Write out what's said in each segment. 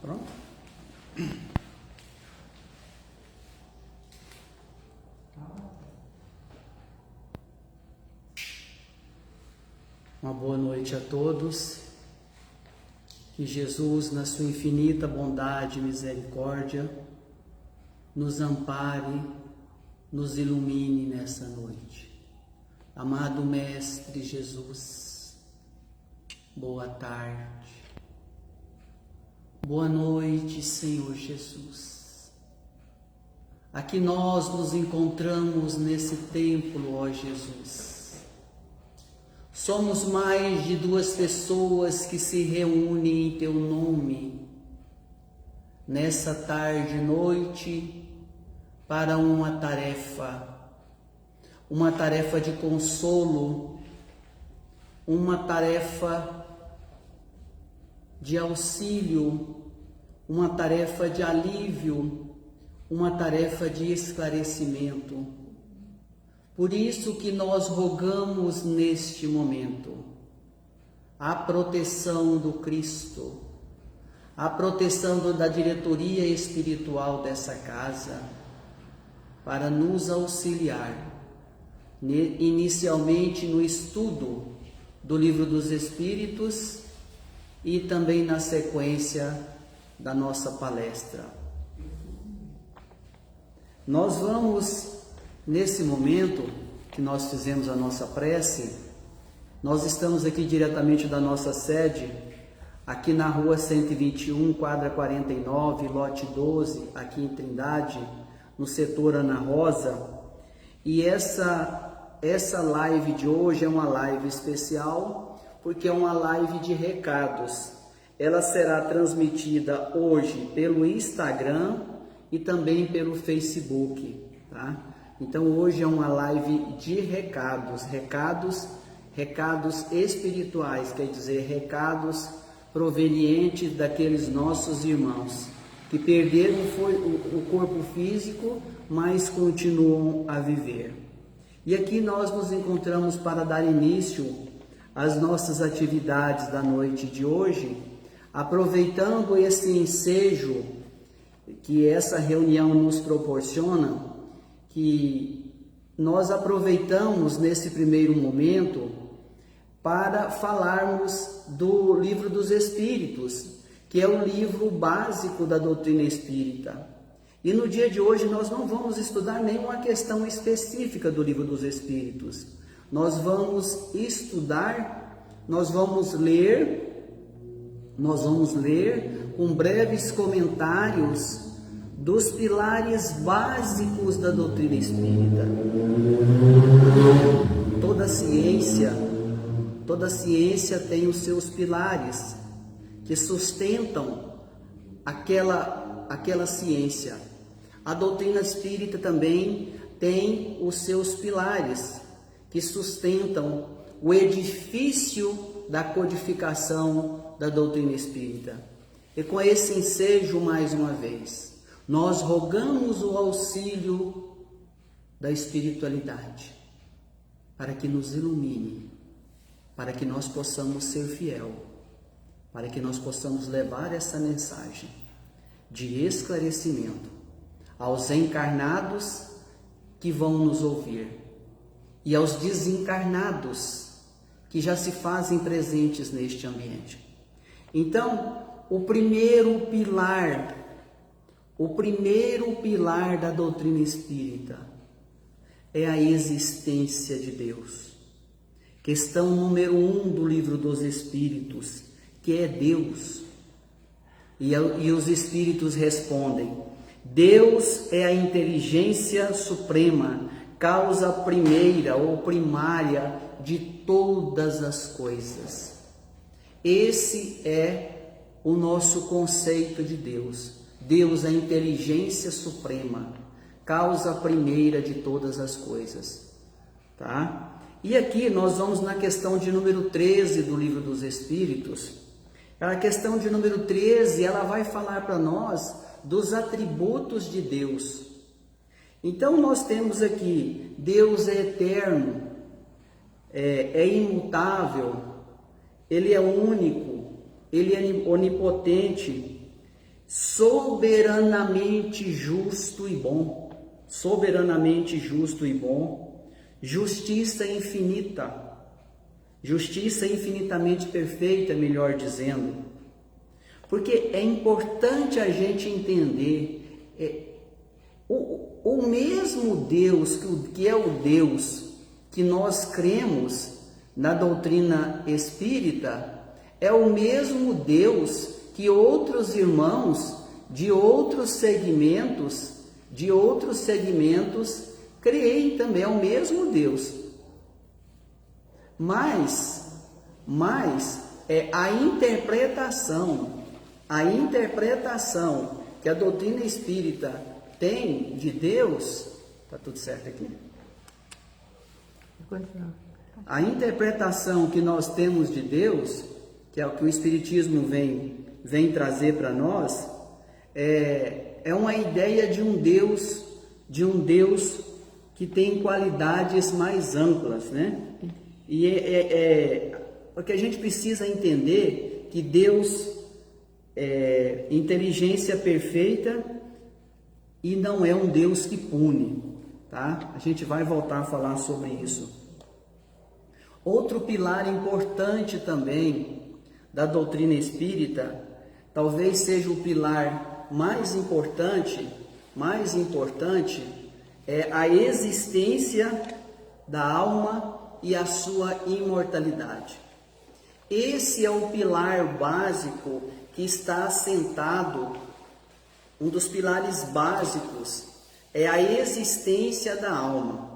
Pronto? Uma boa noite a todos. Que Jesus, na sua infinita bondade e misericórdia, nos ampare, nos ilumine nessa noite. Amado Mestre Jesus, boa tarde. Boa noite, Senhor Jesus. Aqui nós nos encontramos nesse templo, ó Jesus. Somos mais de 2 pessoas que se reúnem em Teu nome, nessa tarde e noite, para uma tarefa de consolo, uma tarefa de auxílio, uma tarefa de alívio, uma tarefa de esclarecimento. Por isso que nós rogamos neste momento a proteção do Cristo, a proteção da diretoria espiritual dessa casa, para nos auxiliar, inicialmente no estudo do Livro dos Espíritos e também na sequência da nossa palestra. Nós vamos, nesse momento que nós fizemos a nossa prece, nós estamos aqui diretamente da nossa sede, aqui na rua 121, quadra 49, lote 12, aqui em Trindade, no setor Ana Rosa. E essa live de hoje é uma live especial, porque é uma live de recados. Ela será transmitida hoje pelo Instagram e também pelo Facebook, tá? Então hoje é uma live de recados espirituais, quer dizer, recados provenientes daqueles nossos irmãos que perderam o corpo físico, mas continuam a viver. E aqui nós nos encontramos para dar início às nossas atividades da noite de hoje, aproveitando esse ensejo que essa reunião nos proporciona, que nós aproveitamos nesse primeiro momento para falarmos do Livro dos Espíritos, que é o livro básico da doutrina espírita. E no dia de hoje nós não vamos estudar nenhuma questão específica do Livro dos Espíritos. Nós vamos estudar, nós vamos ler com breves comentários dos pilares básicos da doutrina espírita. Toda ciência tem os seus pilares que sustentam aquela ciência. A doutrina espírita também tem os seus pilares que sustentam o edifício da codificação da doutrina espírita. E com esse ensejo, mais uma vez, nós rogamos o auxílio da espiritualidade para que nos ilumine, para que nós possamos ser fiel, para que nós possamos levar essa mensagem de esclarecimento aos encarnados que vão nos ouvir e aos desencarnados que já se fazem presentes neste ambiente. Então, o primeiro pilar da doutrina espírita é a existência de Deus. Questão número 1 do Livro dos Espíritos, que é Deus. E os Espíritos respondem: Deus é a inteligência suprema, causa primeira ou primária de todas as coisas. Esse é o nosso conceito de Deus. Deus é a inteligência suprema, causa primeira de todas as coisas, tá? E aqui nós vamos na questão de número 13 do Livro dos Espíritos. A questão de número 13, ela vai falar para nós dos atributos de Deus. Então nós temos aqui, Deus é eterno, é imutável, Ele é único, Ele é onipotente, soberanamente justo e bom, soberanamente justo e bom, justiça infinitamente perfeita, melhor dizendo, porque é importante a gente entender o mesmo Deus, que é o Deus que nós cremos na doutrina espírita, é o mesmo Deus que outros irmãos de outros segmentos creem também, é o mesmo Deus. Mas é a interpretação que a doutrina espírita tem de Deus, tá tudo certo aqui? A interpretação que nós temos de Deus, que é o que o Espiritismo vem trazer para nós, é uma ideia de um Deus que tem qualidades mais amplas, né? E porque a gente precisa entender que Deus é inteligência perfeita e não é um Deus que pune, tá? A gente vai voltar a falar sobre isso. Outro pilar importante também da doutrina espírita, talvez seja o pilar mais importante, é a existência da alma e a sua imortalidade. Esse é o pilar básico que está assentado, um dos pilares básicos é a existência da alma.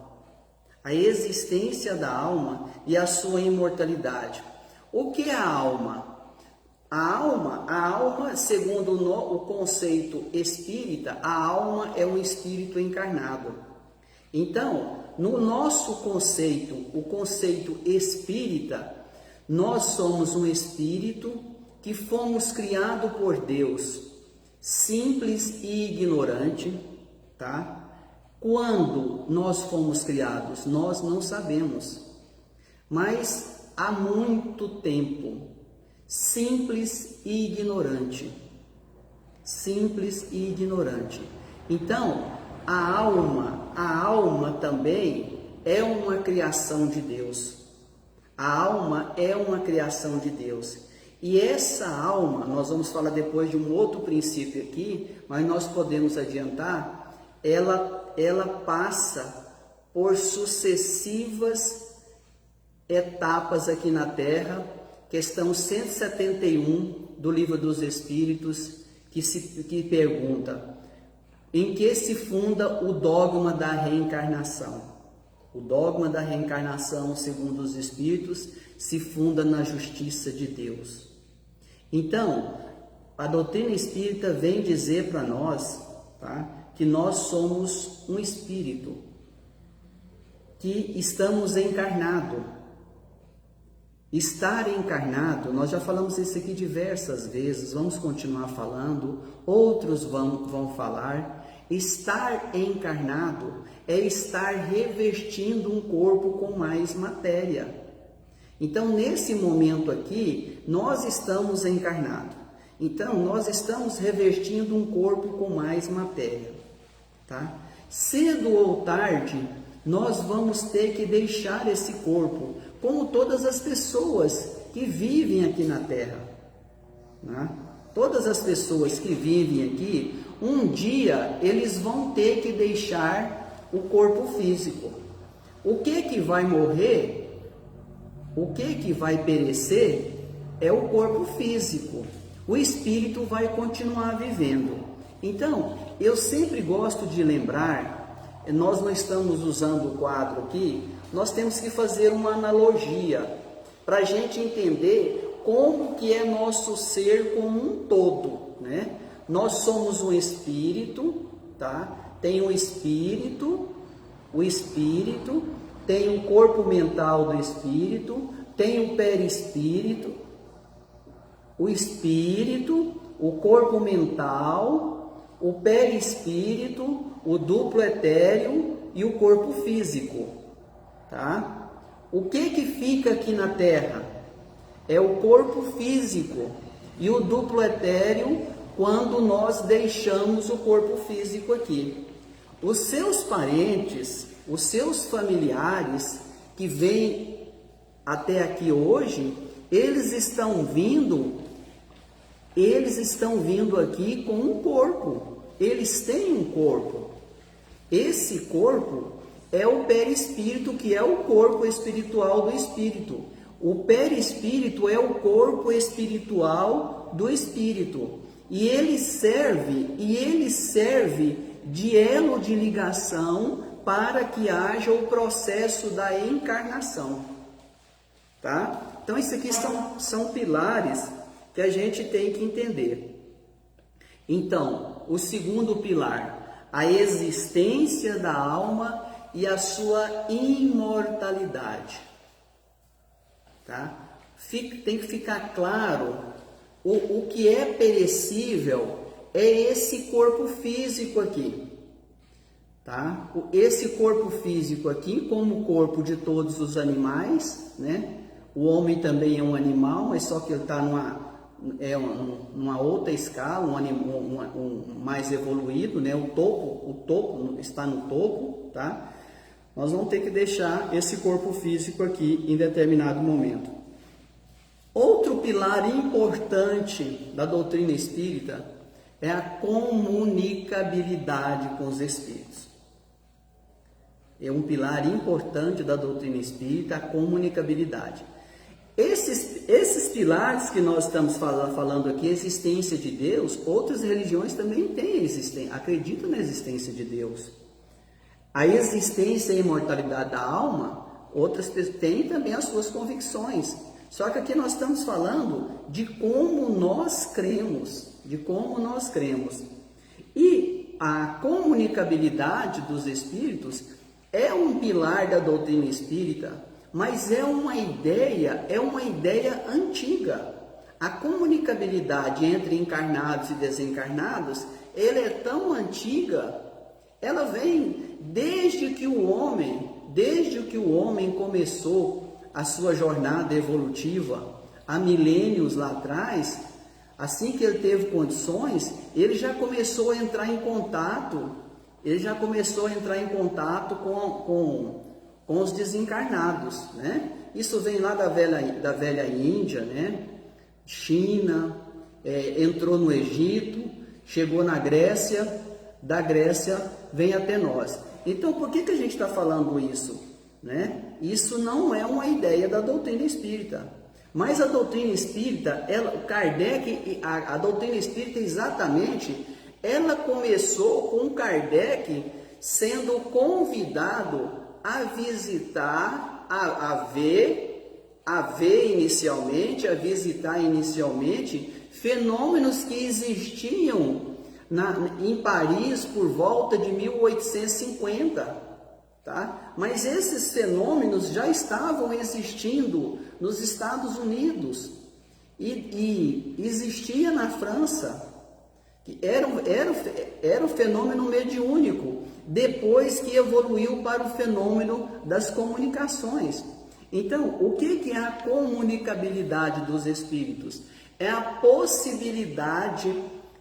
A existência da alma e a sua imortalidade. O que é a alma? A alma, segundo o conceito espírita, a alma é um espírito encarnado. Então, no nosso conceito, o conceito espírita, nós somos um espírito que fomos criados por Deus, simples e ignorante, tá? Quando nós fomos criados, nós não sabemos, mas há muito tempo, simples e ignorante. Então, a alma também é uma criação de Deus. A alma é uma criação de Deus. E essa alma, nós vamos falar depois de um outro princípio aqui, mas nós podemos adiantar, ela passa por sucessivas etapas aqui na Terra, questão 171 do Livro dos Espíritos, que pergunta: em que se funda o dogma da reencarnação? O dogma da reencarnação, segundo os Espíritos, se funda na justiça de Deus. Então, a doutrina espírita vem dizer para nós, tá, que nós somos um espírito, que estamos encarnados. Estar encarnado, nós já falamos isso aqui diversas vezes, vamos continuar falando, outros vão falar. Estar encarnado é estar revestindo um corpo com mais matéria. Então, nesse momento aqui, nós estamos encarnados. Então, nós estamos revestindo um corpo com mais matéria, tá? Cedo ou tarde, nós vamos ter que deixar esse corpo, como todas as pessoas que vivem aqui na Terra, né? Todas as pessoas que vivem aqui, um dia eles vão ter que deixar o corpo físico. O que vai morrer, o que vai perecer é o corpo físico. O espírito vai continuar vivendo. Então, eu sempre gosto de lembrar, nós não estamos usando o quadro aqui, nós temos que fazer uma analogia para a gente entender como que é nosso ser como um todo, né? Nós somos um espírito, tá? Tem um espírito, o espírito, tem o corpo mental do espírito, tem o perispírito, o espírito, o corpo mental, o perispírito, o duplo etéreo e o corpo físico, tá? O que fica aqui na Terra? É o corpo físico e o duplo etéreo quando nós deixamos o corpo físico aqui. Os seus parentes, os seus familiares que vêm até aqui hoje, eles estão vindo aqui com um corpo. Eles têm um corpo. Esse corpo é o perispírito, que é o corpo espiritual do espírito. O perispírito é o corpo espiritual do espírito. E ele serve de elo de ligação para que haja o processo da encarnação. Tá? Então, isso aqui são pilares que a gente tem que entender. Então, o segundo pilar, a existência da alma e a sua imortalidade. Tá? Tem que ficar claro, o que é perecível é esse corpo físico aqui. Tá? Esse corpo físico aqui, como o corpo de todos os animais, né? O homem também é um animal, mas só que ele está numa outra escala, um mais evoluído, né? O topo está no topo, tá? Nós vamos ter que deixar esse corpo físico aqui em determinado momento. Outro pilar importante da doutrina espírita é a comunicabilidade com os espíritos. É um pilar importante da doutrina espírita, a comunicabilidade. Esses pilares que nós estamos falando aqui, a existência de Deus, outras religiões também acreditam na existência de Deus. A existência e a imortalidade da alma, outras têm também as suas convicções. Só que aqui nós estamos falando de como nós cremos, E a comunicabilidade dos espíritos é um pilar da doutrina espírita, mas é uma ideia antiga. A comunicabilidade entre encarnados e desencarnados, ela é tão antiga, ela vem desde que o homem começou a sua jornada evolutiva, há milênios lá atrás. Assim que ele teve condições, ele já começou a entrar em contato, com os desencarnados, né? Isso vem lá da velha Índia, né? China, entrou no Egito, chegou na Grécia, da Grécia vem até nós. Então, por que a gente está falando isso? Né? Isso não é uma ideia da doutrina espírita. Mas a doutrina espírita, a doutrina espírita exatamente, ela começou com Kardec sendo convidado a visitar, a visitar inicialmente fenômenos que existiam em Paris por volta de 1850. Tá? Mas esses fenômenos já estavam existindo nos Estados Unidos e existia na França, que era o fenômeno mediúnico, depois que evoluiu para o fenômeno das comunicações. Então, o que é a comunicabilidade dos espíritos? É a possibilidade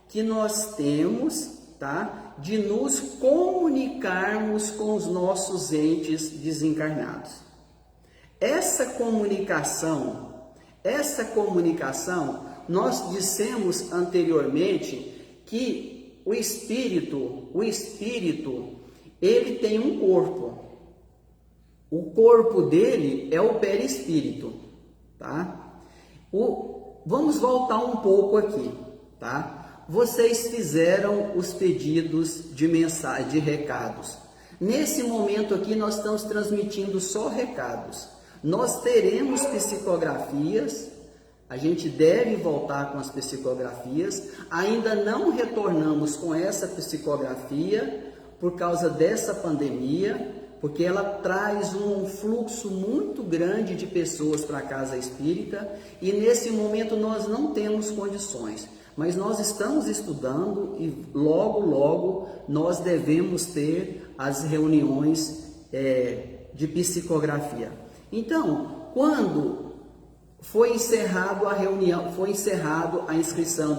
que nós temos, tá, de nos comunicarmos com os nossos entes desencarnados. Essa comunicação, nós dissemos anteriormente que o espírito, ele tem um corpo. O corpo dele é o perispírito, tá? Vamos voltar um pouco aqui, tá? Vocês fizeram os pedidos de mensagem, de recados. Nesse momento aqui nós estamos transmitindo só recados. Nós teremos psicografias, a gente deve voltar com as psicografias. Ainda não retornamos com essa psicografia por causa dessa pandemia, porque ela traz um fluxo muito grande de pessoas para a casa espírita e nesse momento nós não temos condições. Mas nós estamos estudando e logo nós devemos ter as reuniões de psicografia. Então, quando foi encerrado a reunião, foi encerrado a inscrição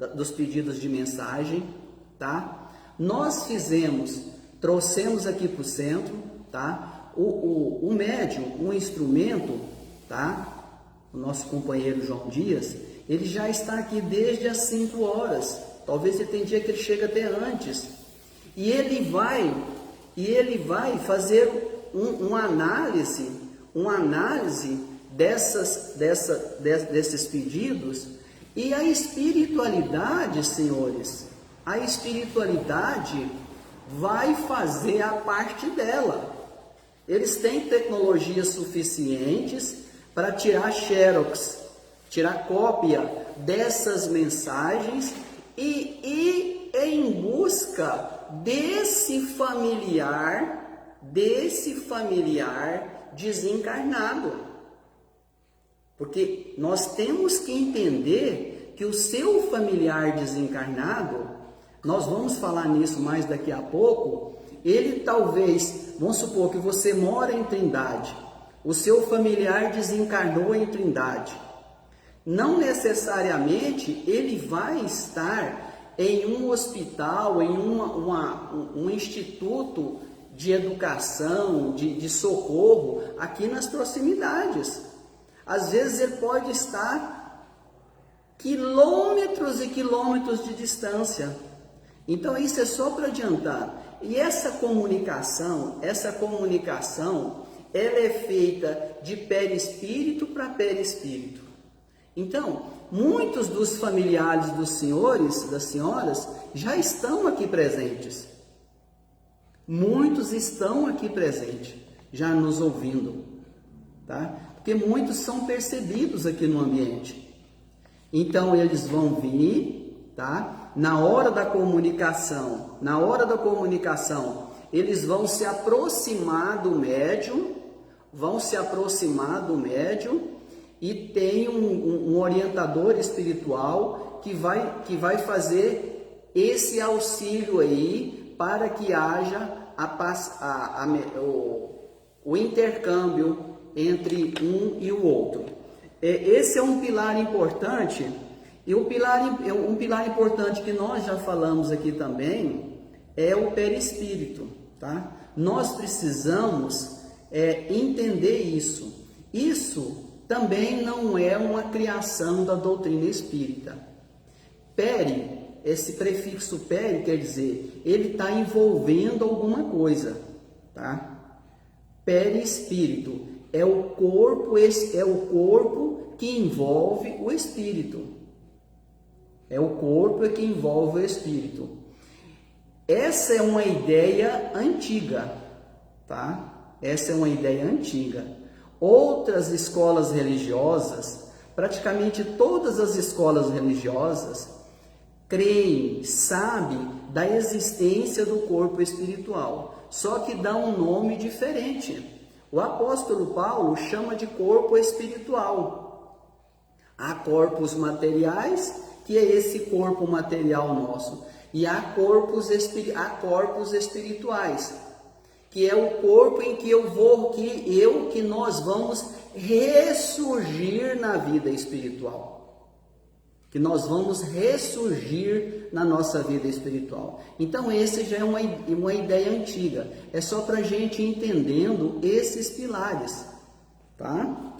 dos pedidos de mensagem, tá? Nós trouxemos aqui para o centro, tá? O médium, um instrumento, tá? O nosso companheiro João Dias, ele já está aqui desde as 5 horas. Talvez tem dia que ele chega até antes. E ele vai fazer uma análise desses pedidos. E a espiritualidade, senhores, a espiritualidade vai fazer a parte dela. Eles têm tecnologias suficientes para tirar xerox, tirar cópia dessas mensagens e ir em busca desse familiar desencarnado. Porque nós temos que entender que o seu familiar desencarnado, nós vamos falar nisso mais daqui a pouco, ele talvez, vamos supor que você mora em Trindade, o seu familiar desencarnou em Trindade. Não necessariamente ele vai estar em um hospital, em um instituto de educação, de socorro, aqui nas proximidades. Às vezes ele pode estar quilômetros e quilômetros de distância. Então isso é só para adiantar. E essa comunicação, ela é feita de perispírito para perispírito. Então, muitos dos familiares dos senhores, das senhoras, já estão aqui presentes. Muitos estão aqui presentes, já nos ouvindo, tá? Porque muitos são percebidos aqui no ambiente. Então, eles vão vir, tá? Na hora da comunicação, eles vão se aproximar do médium, e tem um orientador espiritual que vai fazer esse auxílio aí para que haja o intercâmbio entre um e o outro. Esse é um pilar importante, e um pilar importante que nós já falamos aqui também é o perispírito, tá? Nós precisamos entender isso. Isso também não é uma criação da doutrina espírita. Peri, esse prefixo peri quer dizer, ele está envolvendo alguma coisa, tá? Perispírito é o corpo que envolve o espírito. É o corpo que envolve o espírito. Essa é uma ideia antiga, tá? Essa é uma ideia antiga. Outras escolas religiosas, praticamente todas as escolas religiosas, creem, sabem da existência do corpo espiritual, só que dá um nome diferente. O apóstolo Paulo chama de corpo espiritual. Há corpos materiais, que é esse corpo material nosso, e há corpos espirituais, que é o corpo em que nós vamos ressurgir na vida espiritual. Que nós vamos ressurgir na nossa vida espiritual. Então, esse já é uma ideia antiga. É só para a gente ir entendendo esses pilares, tá?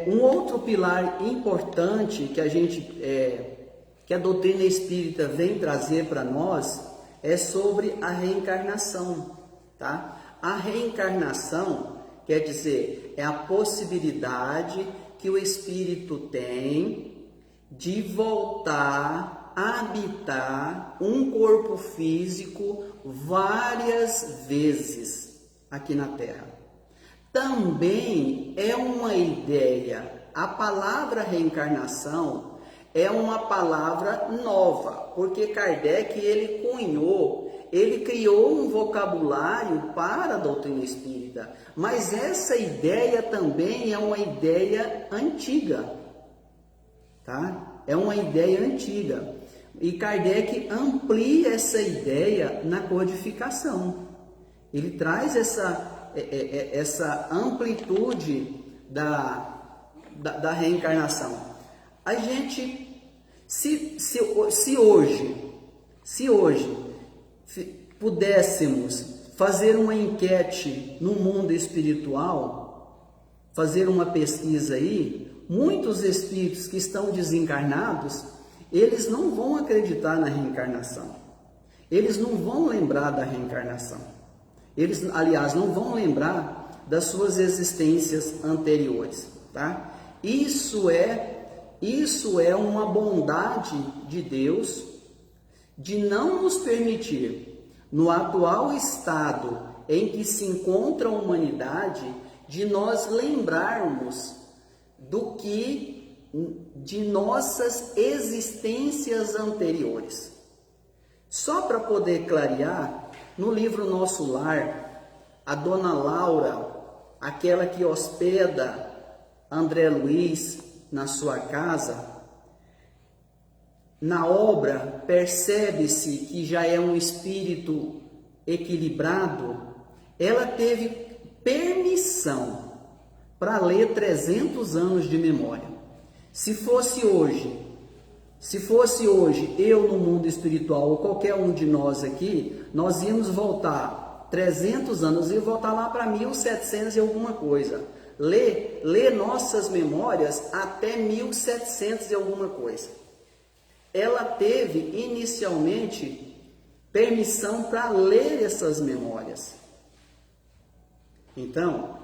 Um outro pilar importante que a doutrina espírita vem trazer para nós é sobre a reencarnação. Tá? A reencarnação quer dizer, é a possibilidade que o espírito tem de voltar a habitar um corpo físico várias vezes aqui na Terra. Também é uma ideia, a palavra reencarnação é uma palavra nova, porque Kardec ele criou um vocabulário para a doutrina espírita, mas essa ideia também é uma ideia antiga, tá? É uma ideia antiga. E Kardec amplia essa ideia na codificação. Ele traz essa amplitude da reencarnação. A gente Se hoje pudéssemos fazer uma enquete no mundo espiritual, fazer uma pesquisa aí, muitos espíritos que estão desencarnados, eles não vão acreditar na reencarnação. Eles não vão lembrar da reencarnação. Eles, aliás, não vão lembrar das suas existências anteriores, tá? Isso é uma bondade de Deus de não nos permitir, no atual estado em que se encontra a humanidade, de nós lembrarmos de nossas existências anteriores. Só para poder clarear, no livro Nosso Lar, a dona Laura, aquela que hospeda André Luiz na sua casa, na obra percebe-se que já é um espírito equilibrado. Ela teve permissão para ler 300 anos de memória. Se fosse hoje, eu no mundo espiritual, ou qualquer um de nós aqui, nós íamos voltar 300 anos, e voltar lá para 1700 e alguma coisa. Ler nossas memórias até 1700 e alguma coisa. Ela teve inicialmente permissão para ler essas memórias. Então,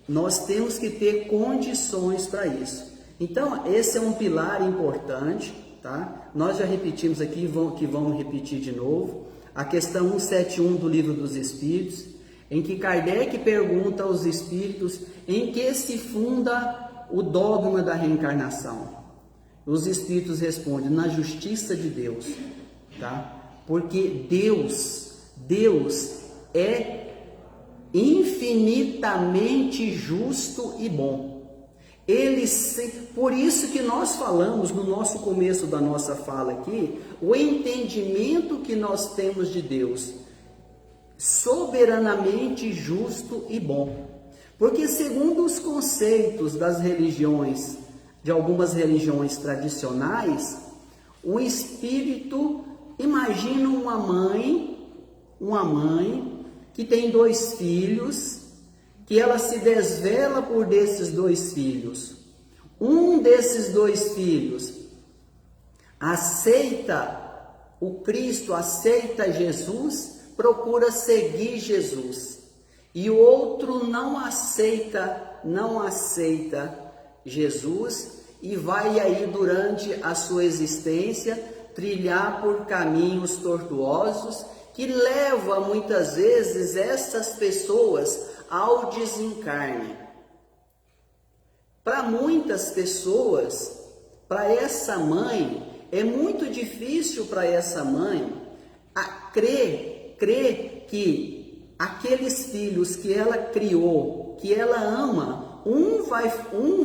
nós temos que ter condições para isso. Então, esse é um pilar importante, tá? Nós já repetimos aqui, que vamos repetir de novo, a questão 171 do Livro dos Espíritos, em que Kardec pergunta aos espíritos em que se funda o dogma da reencarnação. Os espíritos respondem: na justiça de Deus, tá? Porque Deus é infinitamente justo e bom. Por isso que nós falamos no nosso começo da nossa fala aqui, o entendimento que nós temos de Deus, soberanamente justo e bom. Porque segundo os conceitos das religiões, de algumas religiões tradicionais, o espírito, imagina uma mãe que tem 2 filhos, que ela se desvela por desses 2 filhos. Um desses 2 filhos aceita o Cristo, aceita Jesus, procura seguir Jesus. E o outro não aceita Jesus e vai aí durante a sua existência trilhar por caminhos tortuosos que leva muitas vezes essas pessoas ao desencarne. Para muitas pessoas, para essa mãe, é muito difícil para essa mãe crer que aqueles filhos que ela criou, que ela ama, um vai para um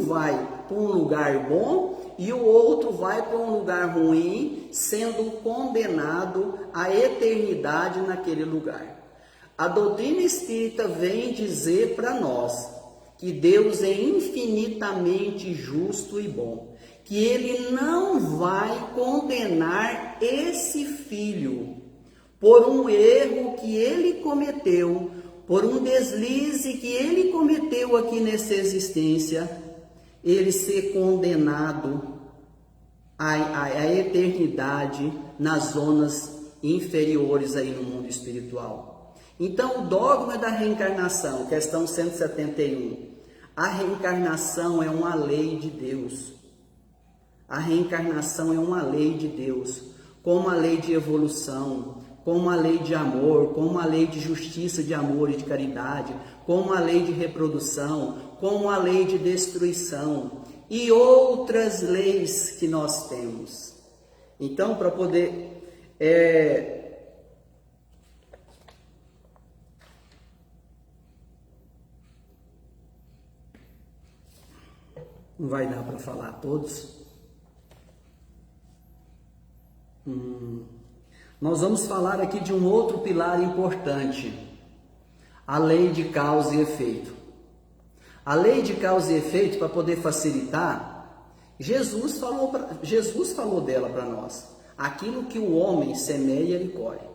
lugar bom e o outro vai para um lugar ruim, sendo condenado à eternidade naquele lugar. A doutrina espírita vem dizer para nós que Deus é infinitamente justo e bom, que Ele não vai condenar esse filho por um erro que ele cometeu, por um deslize que ele cometeu aqui nessa existência, ele ser condenado à eternidade nas zonas inferiores aí no mundo espiritual. Então, o dogma da reencarnação, questão 171. A reencarnação é uma lei de Deus. A reencarnação é uma lei de Deus, como a lei de evolução, como a lei de amor, como a lei de justiça, de amor e de caridade, como a lei de reprodução, como a lei de destruição e outras leis que nós temos. Então, para poder não vai dar para falar todos. Nós vamos falar aqui de um outro pilar importante, a lei de causa e efeito. A lei de causa e efeito, para poder facilitar, Jesus falou dela para nós. Aquilo que o homem semeia, ele colhe.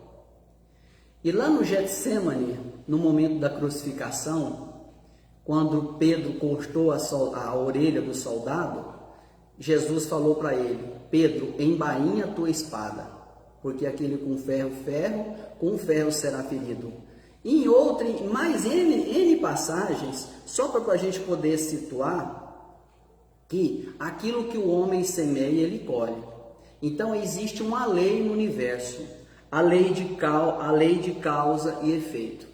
E lá no Getsemane, no momento da crucificação, quando Pedro cortou a orelha do soldado, Jesus falou para ele: Pedro, embainha a tua espada, porque aquele com ferro, com ferro será ferido. E em mais N passagens, só para a gente poder situar que aquilo que o homem semeia, ele colhe. Então existe uma lei no universo, a lei de causa e efeito.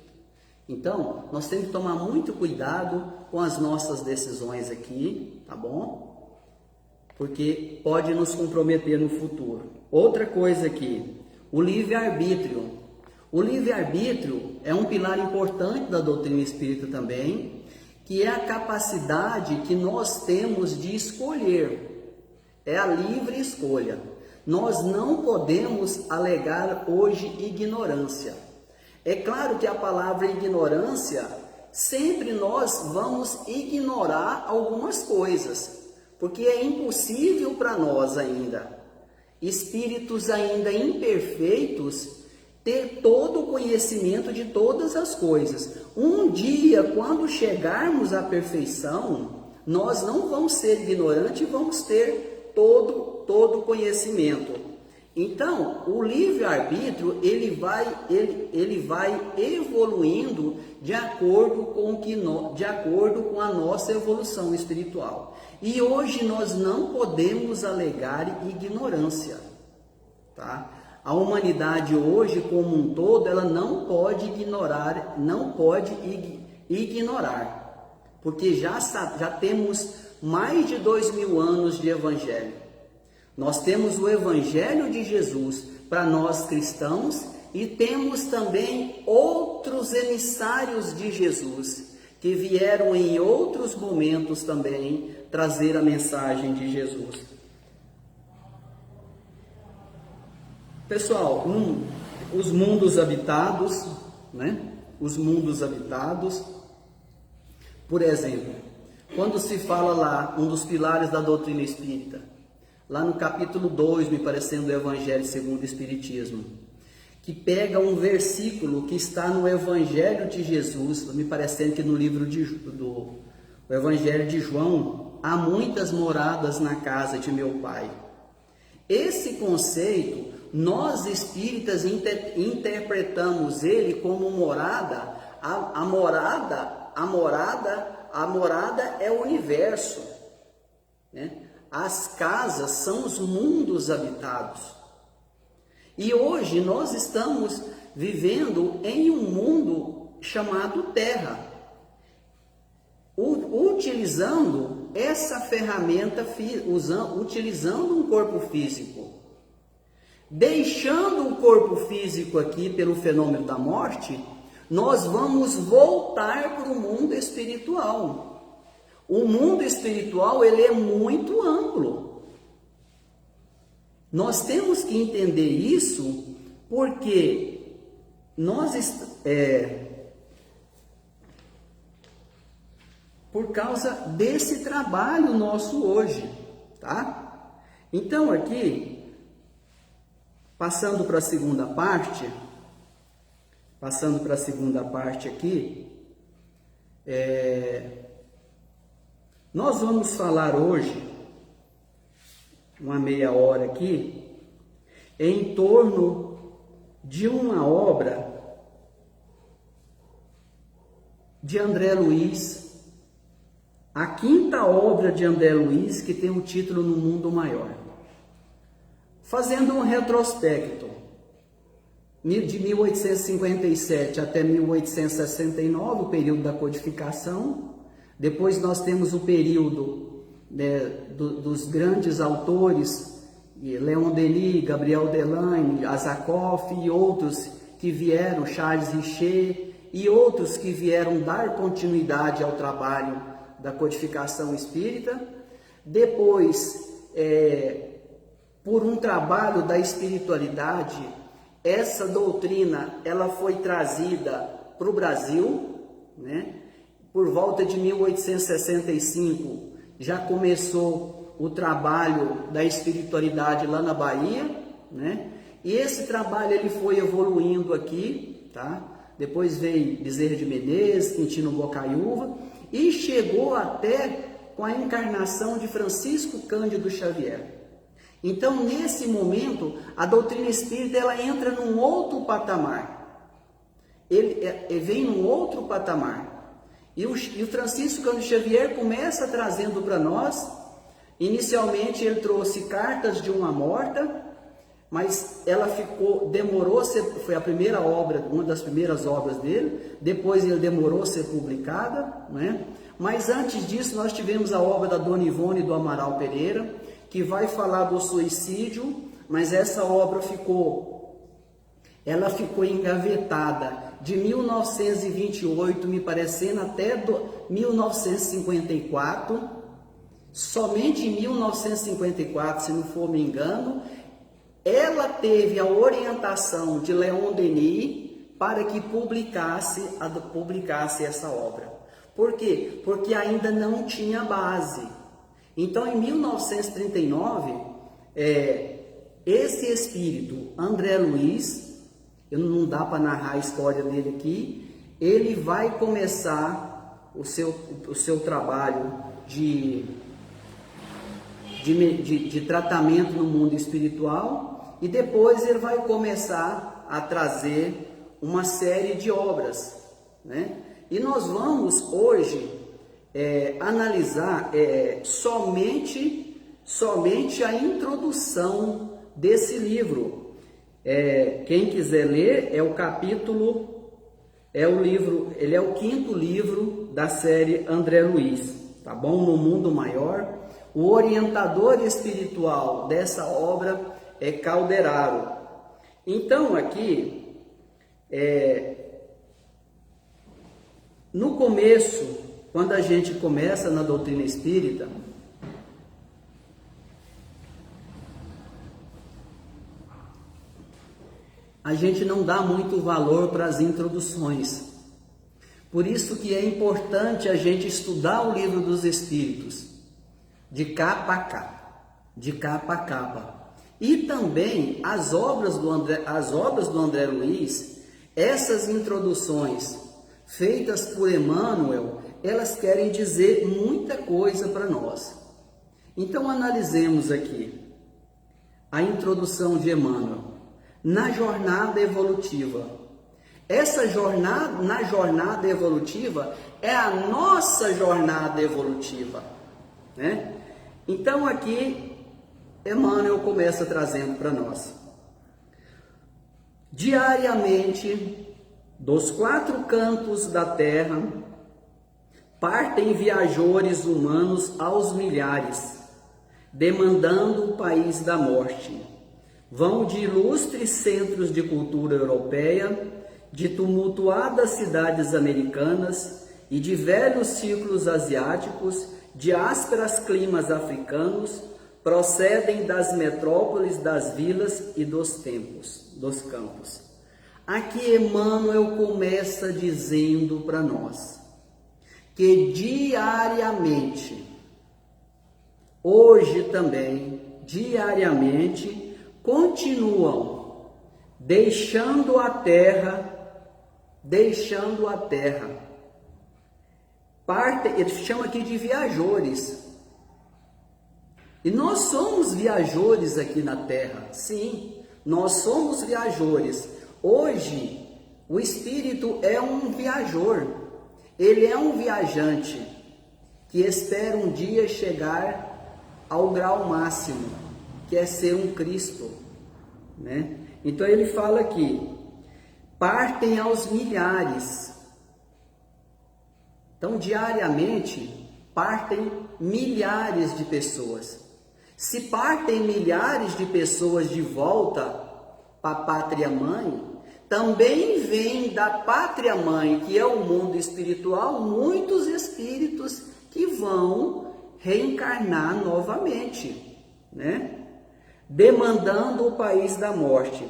Então, nós temos que tomar muito cuidado com as nossas decisões aqui, tá bom? Porque pode nos comprometer no futuro. Outra coisa aqui, o livre-arbítrio. O livre-arbítrio é um pilar importante da doutrina espírita também, que é a capacidade que nós temos de escolher. É a livre escolha. Nós não podemos alegar hoje ignorância. É claro que a palavra ignorância, sempre nós vamos ignorar algumas coisas, porque é impossível para nós ainda, espíritos ainda imperfeitos, ter todo o conhecimento de todas as coisas. Um dia, quando chegarmos à perfeição, nós não vamos ser ignorantes e vamos ter todo o conhecimento. Então, o livre-arbítrio, ele vai evoluindo de acordo com a nossa evolução espiritual. E hoje nós não podemos alegar ignorância, tá? A humanidade hoje, como um todo, ela não pode ignorar, porque já temos mais de 2000 anos de evangelho. Nós temos o evangelho de Jesus para nós cristãos e temos também outros emissários de Jesus que vieram em outros momentos também trazer a mensagem de Jesus. Pessoal, os mundos habitados, né? Os mundos habitados, por exemplo, quando se fala lá, um dos pilares da doutrina espírita, lá no capítulo 2, me parecendo, do Evangelho segundo o Espiritismo, que pega um versículo que está no Evangelho de Jesus, me parecendo que no livro do Evangelho de João, há muitas moradas na casa de meu Pai. Esse conceito, nós espíritas interpretamos ele como morada. A morada é o universo, né? As casas são os mundos habitados. E hoje nós estamos vivendo em um mundo chamado Terra, utilizando essa ferramenta, utilizando um corpo físico. Deixando o corpo físico aqui pelo fenômeno da morte, nós vamos voltar para o mundo espiritual. O mundo espiritual, ele é muito amplo. Nós temos que entender isso porque por causa desse trabalho nosso hoje, tá? Então aqui, passando para a segunda parte aqui, nós vamos falar hoje, uma meia hora aqui, em torno de uma obra de André Luiz, a quinta obra de André Luiz, que tem o título No Mundo Maior. Fazendo um retrospecto, de 1857 até 1869, o período da codificação. Depois nós temos o período, né, dos grandes autores, Leon Denis, Gabriel Delaine, Azakoff e outros que vieram, Charles Richer, e outros que vieram dar continuidade ao trabalho da codificação espírita. Depois, por um trabalho da espiritualidade, essa doutrina ela foi trazida para o Brasil, né? Por volta de 1865 já começou o trabalho da espiritualidade lá na Bahia, né? E esse trabalho ele foi evoluindo aqui, tá? Depois veio Bezerra de Menezes, Quintino Bocaiúva e chegou até com a encarnação de Francisco Cândido Xavier. Então, nesse momento, a doutrina espírita ela entra num outro patamar. Ele vem num outro patamar. E o Francisco Cândido Xavier começa trazendo para nós, inicialmente ele trouxe Cartas de uma Morta, mas ela demorou foi a primeira obra, uma das primeiras obras dele, depois ele demorou a ser publicada, né? Mas antes disso nós tivemos a obra da Dona Ivone do Amaral Pereira, que vai falar do suicídio, mas essa obra ficou engavetada de 1928, me parecendo, até 1954, somente em 1954, se não for me engano, ela teve a orientação de Leon Denis para que publicasse essa obra. Por quê? Porque ainda não tinha base. Então, em 1939, esse espírito, André Luiz, não dá para narrar a história dele aqui, ele vai começar o seu trabalho de tratamento no mundo espiritual, e depois ele vai começar a trazer uma série de obras, né? E nós vamos hoje analisar somente a introdução desse livro. Quem quiser ler, ele é o 5º livro da série André Luiz, tá bom? No Mundo Maior. O orientador espiritual dessa obra é Calderaro. Então aqui, no começo, quando a gente começa na doutrina espírita, a gente não dá muito valor para as introduções. Por isso que é importante a gente estudar o Livro dos Espíritos, de capa a capa. E também as obras do André Luiz, essas introduções feitas por Emmanuel, elas querem dizer muita coisa para nós. Então analisemos aqui a introdução de Emmanuel na jornada evolutiva. Essa jornada, na jornada evolutiva, é a nossa jornada evolutiva, né? Então aqui Emmanuel começa trazendo para nós: diariamente, dos 4 cantos da terra, partem viajores humanos aos milhares, demandando o país da morte. Vão de ilustres centros de cultura europeia, de tumultuadas cidades americanas e de velhos círculos asiáticos, de ásperas climas africanos, procedem das metrópoles, das vilas e dos campos. Aqui Emmanuel começa dizendo para nós que diariamente, hoje também, diariamente, continuam deixando a terra. Ele chama aqui de viajores. E nós somos viajores aqui na Terra, sim, nós somos viajores. Hoje, o Espírito é um viajor, ele é um viajante que espera um dia chegar ao grau máximo, que é ser um Cristo, né? Então ele fala aqui, partem aos milhares. Então, diariamente, partem milhares de pessoas. Se partem milhares de pessoas de volta para a pátria-mãe, também vem da pátria-mãe, que é o mundo espiritual, muitos espíritos que vão reencarnar novamente, né? Demandando o país da morte.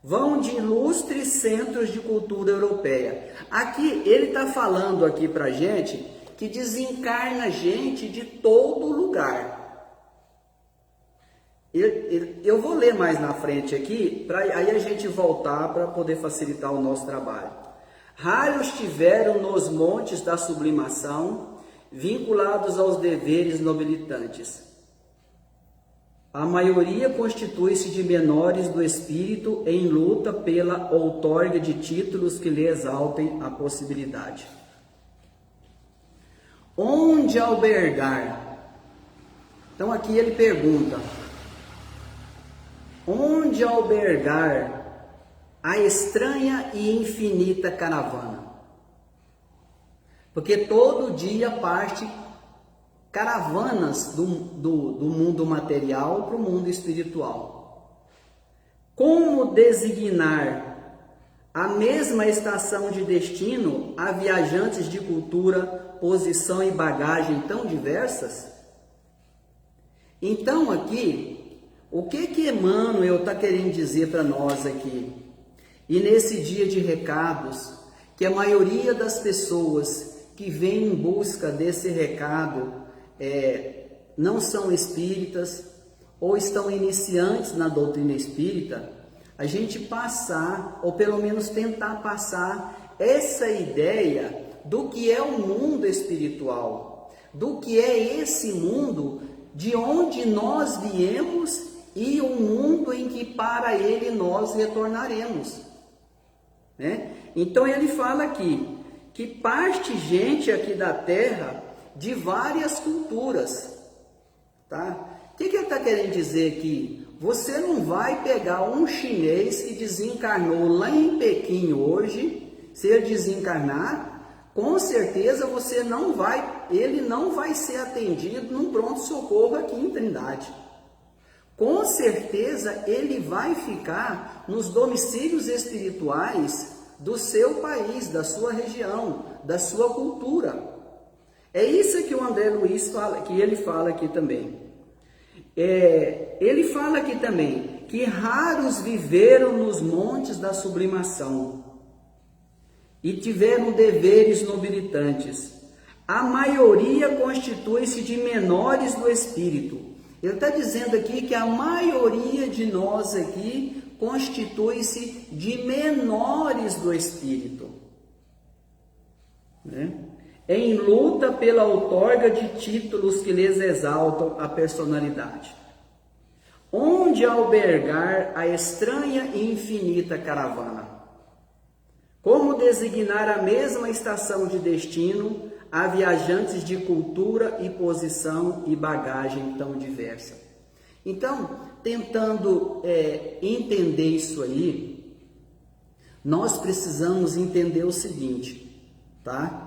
Vão de ilustres centros de cultura europeia. Aqui, ele está falando aqui para gente que desencarna gente de todo lugar. Eu vou ler mais na frente aqui, para aí a gente voltar para poder facilitar o nosso trabalho. Raros tiveram nos montes da sublimação, vinculados aos deveres nobilitantes. A maioria constitui-se de menores do espírito em luta pela outorga de títulos que lhe exaltem a possibilidade. Onde albergar? Então aqui ele pergunta: onde albergar a estranha e infinita caravana? Porque todo dia parte caravanas do mundo material para o mundo espiritual. Como designar a mesma estação de destino a viajantes de cultura, posição e bagagem tão diversas? Então aqui, o que Emmanuel está querendo dizer para nós aqui? E nesse dia de recados, que a maioria das pessoas que vêm em busca desse recado não são espíritas ou estão iniciantes na doutrina espírita, a gente passar, ou pelo menos tentar passar essa ideia do que é o mundo espiritual, do que é esse mundo de onde nós viemos e o mundo em que para ele nós retornaremos, né? Então ele fala aqui que parte gente aqui da Terra de várias culturas, tá? O que ele está querendo dizer aqui? Você não vai pegar um chinês que desencarnou lá em Pequim hoje, se ele desencarnar, com certeza ele não vai ser atendido num pronto-socorro aqui em Trindade. Com certeza ele vai ficar nos domicílios espirituais do seu país, da sua região, da sua cultura. É isso que o André Luiz fala, que ele fala aqui também. Ele fala aqui também que raros viveram nos montes da sublimação e tiveram deveres nobilitantes. A maioria constitui-se de menores do espírito. Ele está dizendo aqui que a maioria de nós aqui constitui-se de menores do espírito, né? Em luta pela outorga de títulos que lhes exaltam a personalidade. Onde albergar a estranha e infinita caravana? Como designar a mesma estação de destino a viajantes de cultura e posição e bagagem tão diversa? Então, tentando entender isso aí, nós precisamos entender o seguinte, tá?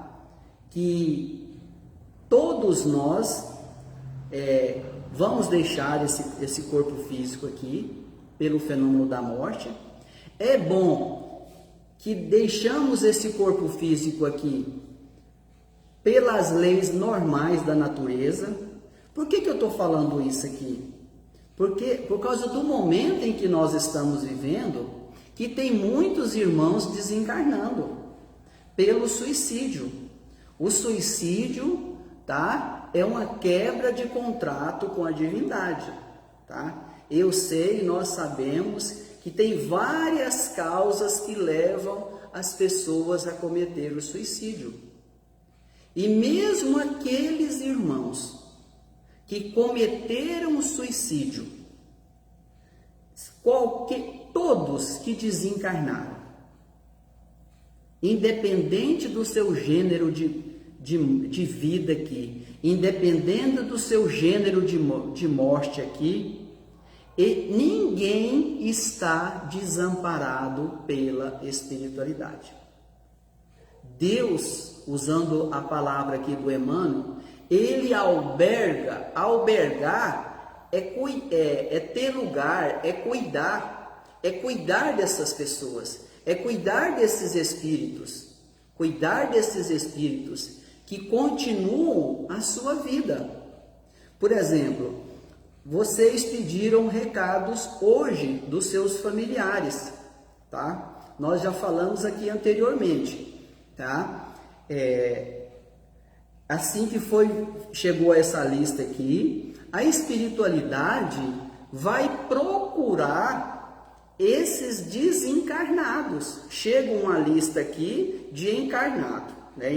Que todos nós vamos deixar esse corpo físico aqui pelo fenômeno da morte. É bom que deixamos esse corpo físico aqui pelas leis normais da natureza. Por que eu estou falando isso aqui? Porque por causa do momento em que nós estamos vivendo, que tem muitos irmãos desencarnando pelo suicídio. O suicídio, tá, é uma quebra de contrato com a divindade, tá? Eu sei, nós sabemos que tem várias causas que levam as pessoas a cometer o suicídio. E mesmo aqueles irmãos que cometeram o suicídio, todos que desencarnaram, independente do seu gênero de vida aqui, independente do seu gênero de morte aqui, e ninguém está desamparado pela espiritualidade. Deus, usando a palavra aqui do Emmanuel, ele albergar é ter lugar, é cuidar dessas pessoas, é cuidar desses espíritos que continuam a sua vida. Por exemplo, vocês pediram recados hoje dos seus familiares, tá? Nós já falamos aqui anteriormente, tá? Assim que chegou essa lista aqui, a espiritualidade vai procurar esses desencarnados. Chega uma lista aqui de encarnado, né?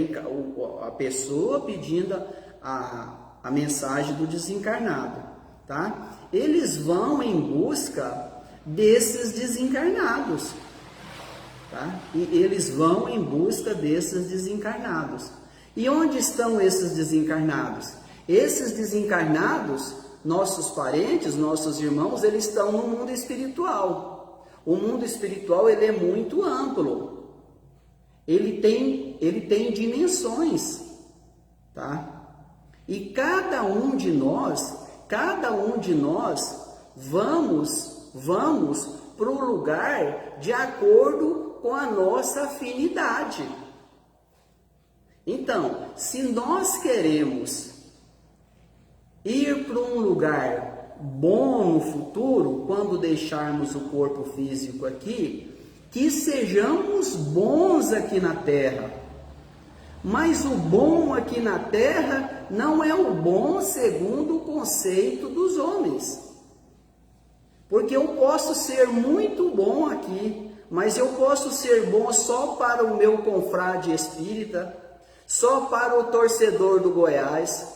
A pessoa pedindo a mensagem do desencarnado, tá? Eles vão em busca desses desencarnados, tá? E eles vão em busca desses desencarnados. E onde estão esses desencarnados? Esses desencarnados, nossos parentes, nossos irmãos, eles estão no mundo espiritual. O mundo espiritual, ele é muito amplo. Ele tem dimensões, tá? E cada um de nós vamos para o lugar de acordo com a nossa afinidade. Então, se nós queremos ir para um lugar bom no futuro, quando deixarmos o corpo físico aqui, que sejamos bons aqui na Terra. Mas o bom aqui na Terra não é o bom segundo o conceito dos homens. Porque eu posso ser muito bom aqui, mas eu posso ser bom só para o meu confrade espírita, só para o torcedor do Goiás,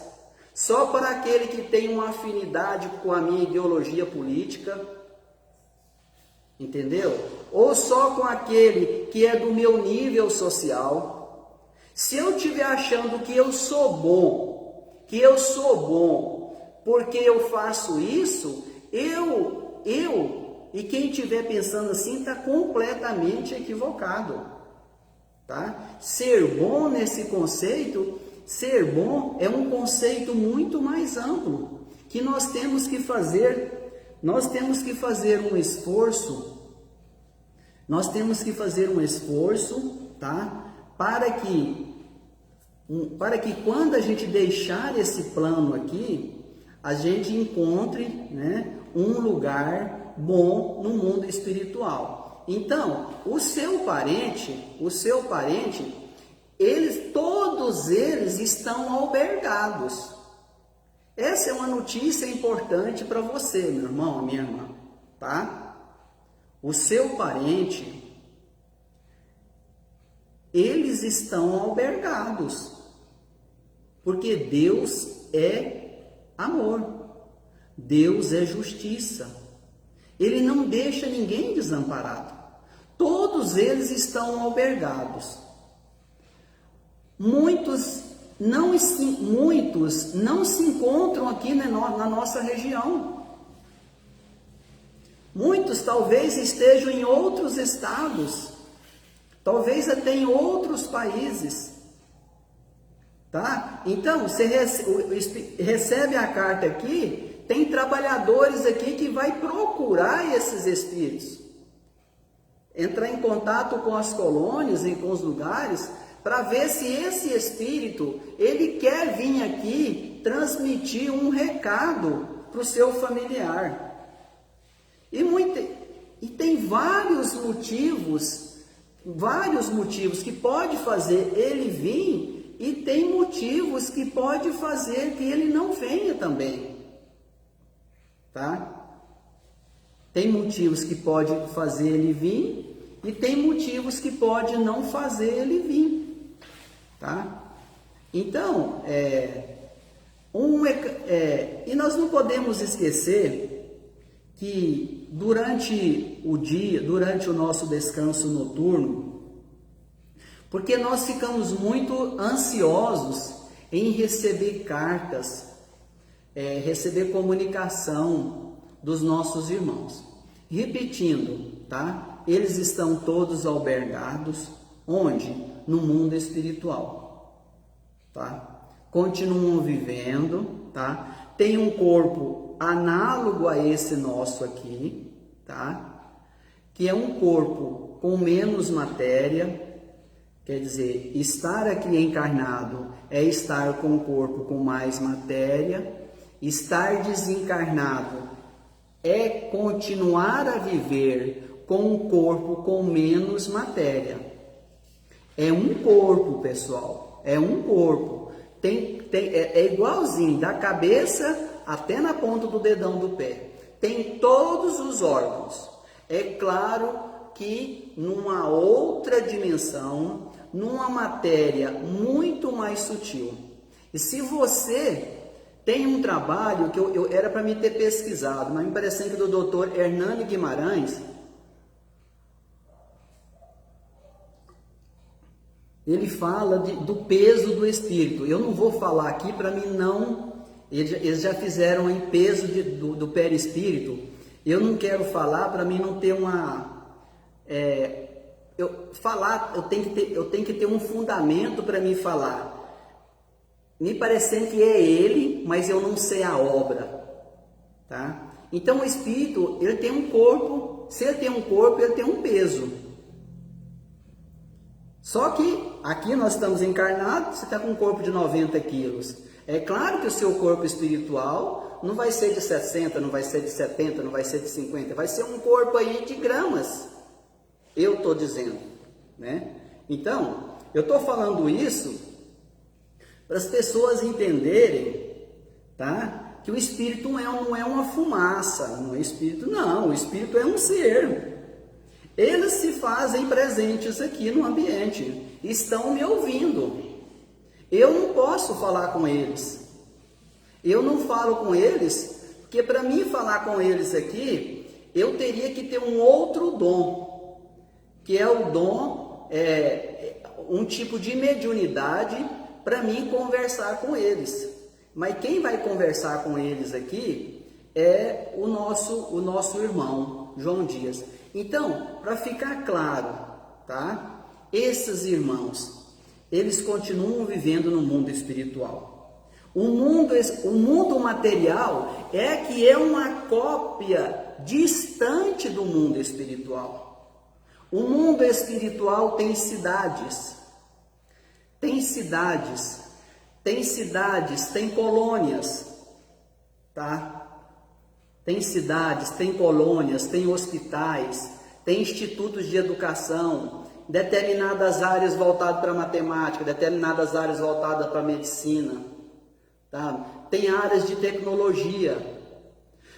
só para aquele que tem uma afinidade com a minha ideologia política, entendeu? Ou só com aquele que é do meu nível social. Se eu estiver achando que eu sou bom, porque eu faço isso, e quem estiver pensando assim está completamente equivocado, tá? Ser bom nesse conceito, ser bom é um conceito muito mais amplo, que nós temos que fazer um esforço, tá? Para que quando a gente deixar esse plano aqui, a gente encontre, né, um lugar bom no mundo espiritual. Então, o seu parente, todos eles estão albergados. Essa é uma notícia importante para você, meu irmão, minha irmã, tá? O seu parente, eles estão albergados, porque Deus é amor, Deus é justiça, Ele não deixa ninguém desamparado, todos eles estão albergados. Muitos não se encontram aqui na nossa região, muitos talvez estejam em outros estados, talvez até em outros países, tá? Então, você recebe a carta aqui, tem trabalhadores aqui que vai procurar esses espíritos, entrar em contato com as colônias e com os lugares, para ver se esse espírito, ele quer vir aqui transmitir um recado para o seu familiar. E tem vários motivos que pode fazer ele vir, e tem motivos que pode fazer que ele não venha também, tá? Tem motivos que pode fazer ele vir e tem motivos que pode não fazer ele vir, tá? Então, e nós não podemos esquecer que durante o dia, durante o nosso descanso noturno, porque nós ficamos muito ansiosos em receber cartas, receber comunicação dos nossos irmãos. Repetindo, tá? Eles estão todos albergados, onde? No mundo espiritual, tá? Continuam vivendo, tá? Tem um corpo análogo a esse nosso aqui, tá? Que é um corpo com menos matéria. Quer dizer, estar aqui encarnado é estar com o corpo com mais matéria, estar desencarnado é continuar a viver com o corpo com menos matéria. É um corpo, pessoal, é um corpo. É igualzinho, da cabeça até na ponta do dedão do pé. tem todos os órgãos. É claro que numa outra dimensão, numa matéria muito mais sutil. E se você tem um trabalho que eu era para me ter pesquisado, mas me parecendo que do Dr. Hernani Guimarães, ele fala do peso do espírito. Eu não vou falar aqui para mim não... Eles já fizeram em peso do perispírito. Eu não quero falar para mim não ter uma... eu tenho que ter um fundamento para me falar. Me parecendo que é ele, mas eu não sei a obra, tá? Então o espírito, ele tem um corpo, se ele tem um corpo, ele tem um peso. Só que aqui nós estamos encarnados, você está com um corpo de 90 quilos. É claro que o seu corpo espiritual não vai ser de 60, não vai ser de 70, não vai ser de 50, vai ser um corpo aí de gramas, eu estou dizendo, né? Então, eu estou falando isso para as pessoas entenderem, tá? Que o espírito não é uma fumaça, não é espírito, não, o espírito é um ser. Eles se fazem presentes aqui no ambiente, estão me ouvindo. Eu não posso falar com eles. Eu não falo com eles, porque para mim falar com eles aqui, eu teria que ter um outro dom, que é o dom, um tipo de mediunidade para mim conversar com eles. Mas quem vai conversar com eles aqui é o nosso irmão, João Dias. Então, para ficar claro, tá? Esses irmãos, eles continuam vivendo no mundo espiritual. O mundo material é uma cópia distante do mundo espiritual. O mundo espiritual tem cidades, tem colônias, tá? Tem cidades, tem colônias, tem hospitais, tem institutos de educação, determinadas áreas voltadas para matemática, determinadas áreas voltadas para medicina, tá? Tem áreas de tecnologia.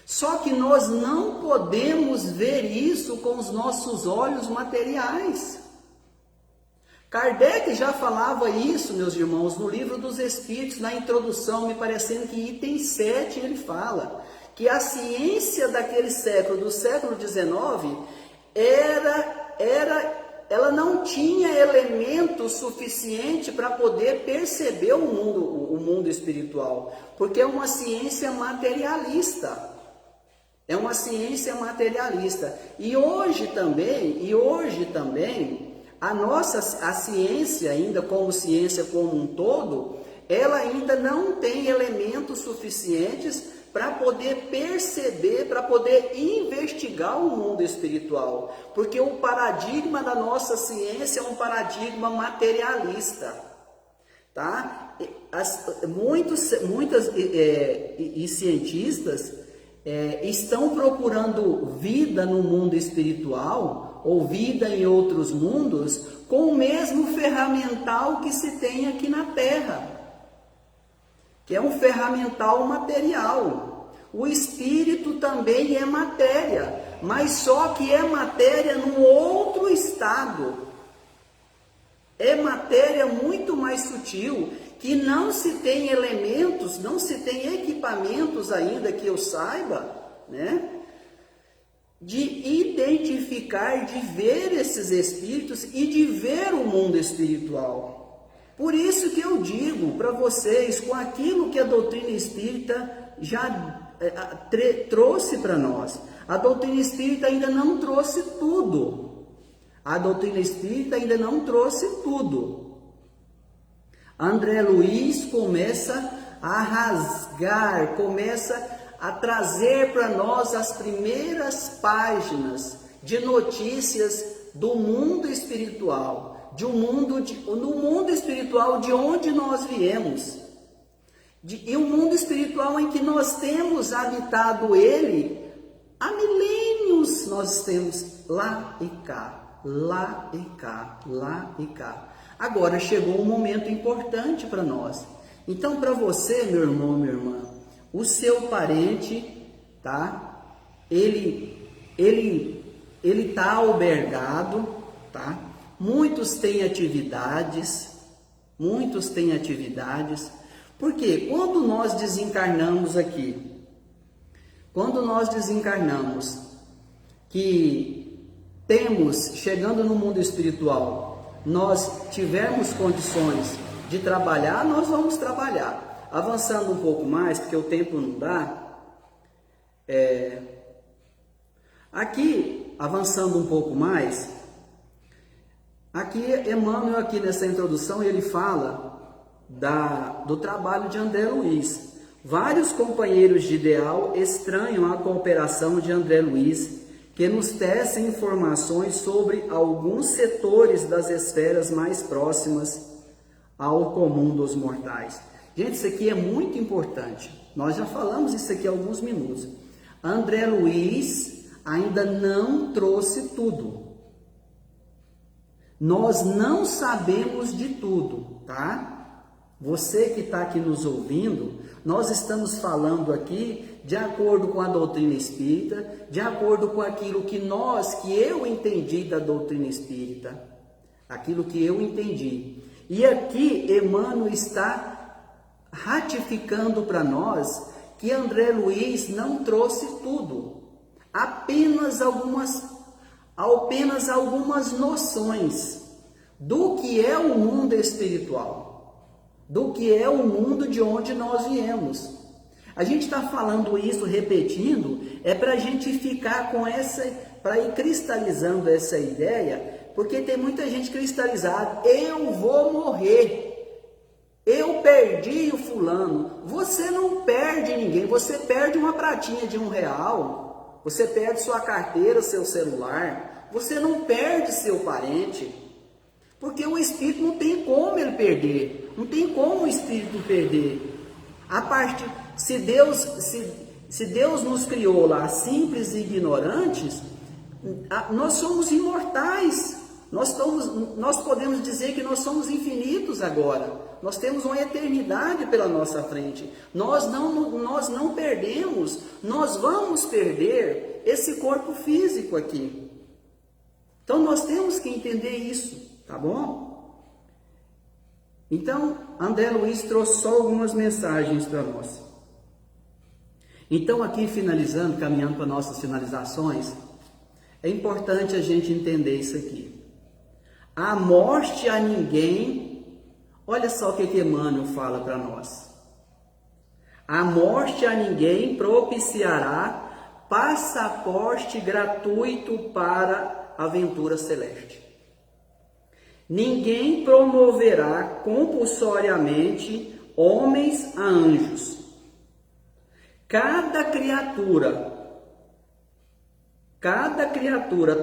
Só que nós não podemos ver isso com os nossos olhos materiais. Kardec já falava isso, meus irmãos, no Livro dos Espíritos, na introdução, me parecendo que item 7 ele fala que a ciência daquele século, do século XIX, ela não tinha elementos suficiente para poder perceber o mundo espiritual, porque é uma ciência materialista. É uma ciência materialista. E hoje também, a ciência ainda como ciência como um todo, ela ainda não tem elementos suficientes para poder perceber, para poder investigar o mundo espiritual. Porque o paradigma da nossa ciência é um paradigma materialista. Tá? Muitos cientistas estão procurando vida no mundo espiritual ou vida em outros mundos com o mesmo ferramental que se tem aqui na Terra, que é um ferramental material. O espírito também é matéria, mas só que é matéria num outro estado. É matéria muito mais sutil, que não se tem elementos, não se tem equipamentos ainda que eu saiba, né? De identificar, de ver esses espíritos e de ver o mundo espiritual. Por isso que eu digo para vocês, com aquilo que a doutrina espírita já trouxe para nós, a doutrina espírita ainda não trouxe tudo. A doutrina espírita ainda não trouxe tudo. André Luiz começa a rasgar, começa a trazer para nós as primeiras páginas de notícias do mundo espiritual, no mundo espiritual de onde nós viemos, e um mundo espiritual em que nós temos habitado ele há milênios. Nós temos lá e cá, lá e cá, lá e cá. Agora chegou um momento importante para nós. Então, para você, meu irmão, minha irmã, o seu parente, tá? ele está albergado, tá? Muitos têm atividades, porque quando nós desencarnamos aqui, que chegando no mundo espiritual, nós tivermos condições de trabalhar, nós vamos trabalhar. Avançando um pouco mais, porque o tempo não dá, aqui, avançando um pouco mais, aqui Emmanuel, aqui nessa introdução, ele fala do trabalho de André Luiz. Vários companheiros de ideal estranham a cooperação de André Luiz, que nos tecem informações sobre alguns setores das esferas mais próximas ao comum dos mortais. Gente, isso aqui é muito importante. Nós já falamos isso aqui há alguns minutos. André Luiz ainda não trouxe tudo. Nós não sabemos de tudo, tá? Você que está aqui nos ouvindo, nós estamos falando aqui de acordo com a doutrina espírita, de acordo com aquilo que eu entendi da doutrina espírita, aquilo que eu entendi. E aqui Emmanuel está ratificando para nós que André Luiz não trouxe tudo, apenas algumas noções do que é o mundo espiritual, do que é o mundo de onde nós viemos. A gente está falando isso, repetindo, para a gente ficar com para ir cristalizando essa ideia, porque tem muita gente cristalizada. Eu vou morrer. Eu perdi o fulano. Você não perde ninguém, você perde uma pratinha de R$1, você perde sua carteira, seu celular, você não perde seu parente, porque o espírito não tem como ele perder, não tem como o espírito perder. Se Deus nos criou lá simples e ignorantes, nós somos imortais, nós podemos dizer que nós somos infinitos agora. Nós temos uma eternidade pela nossa frente. Nós não perdemos. Nós vamos perder esse corpo físico aqui. Então nós temos que entender isso, tá bom? Então, André Luiz trouxe só algumas mensagens para nós. Então, aqui finalizando, caminhando para nossas finalizações, é importante a gente entender isso aqui. A morte a ninguém. Olha só o que Emmanuel fala para nós. A morte a ninguém propiciará passaporte gratuito para a aventura celeste. Ninguém promoverá compulsoriamente homens a anjos. Cada criatura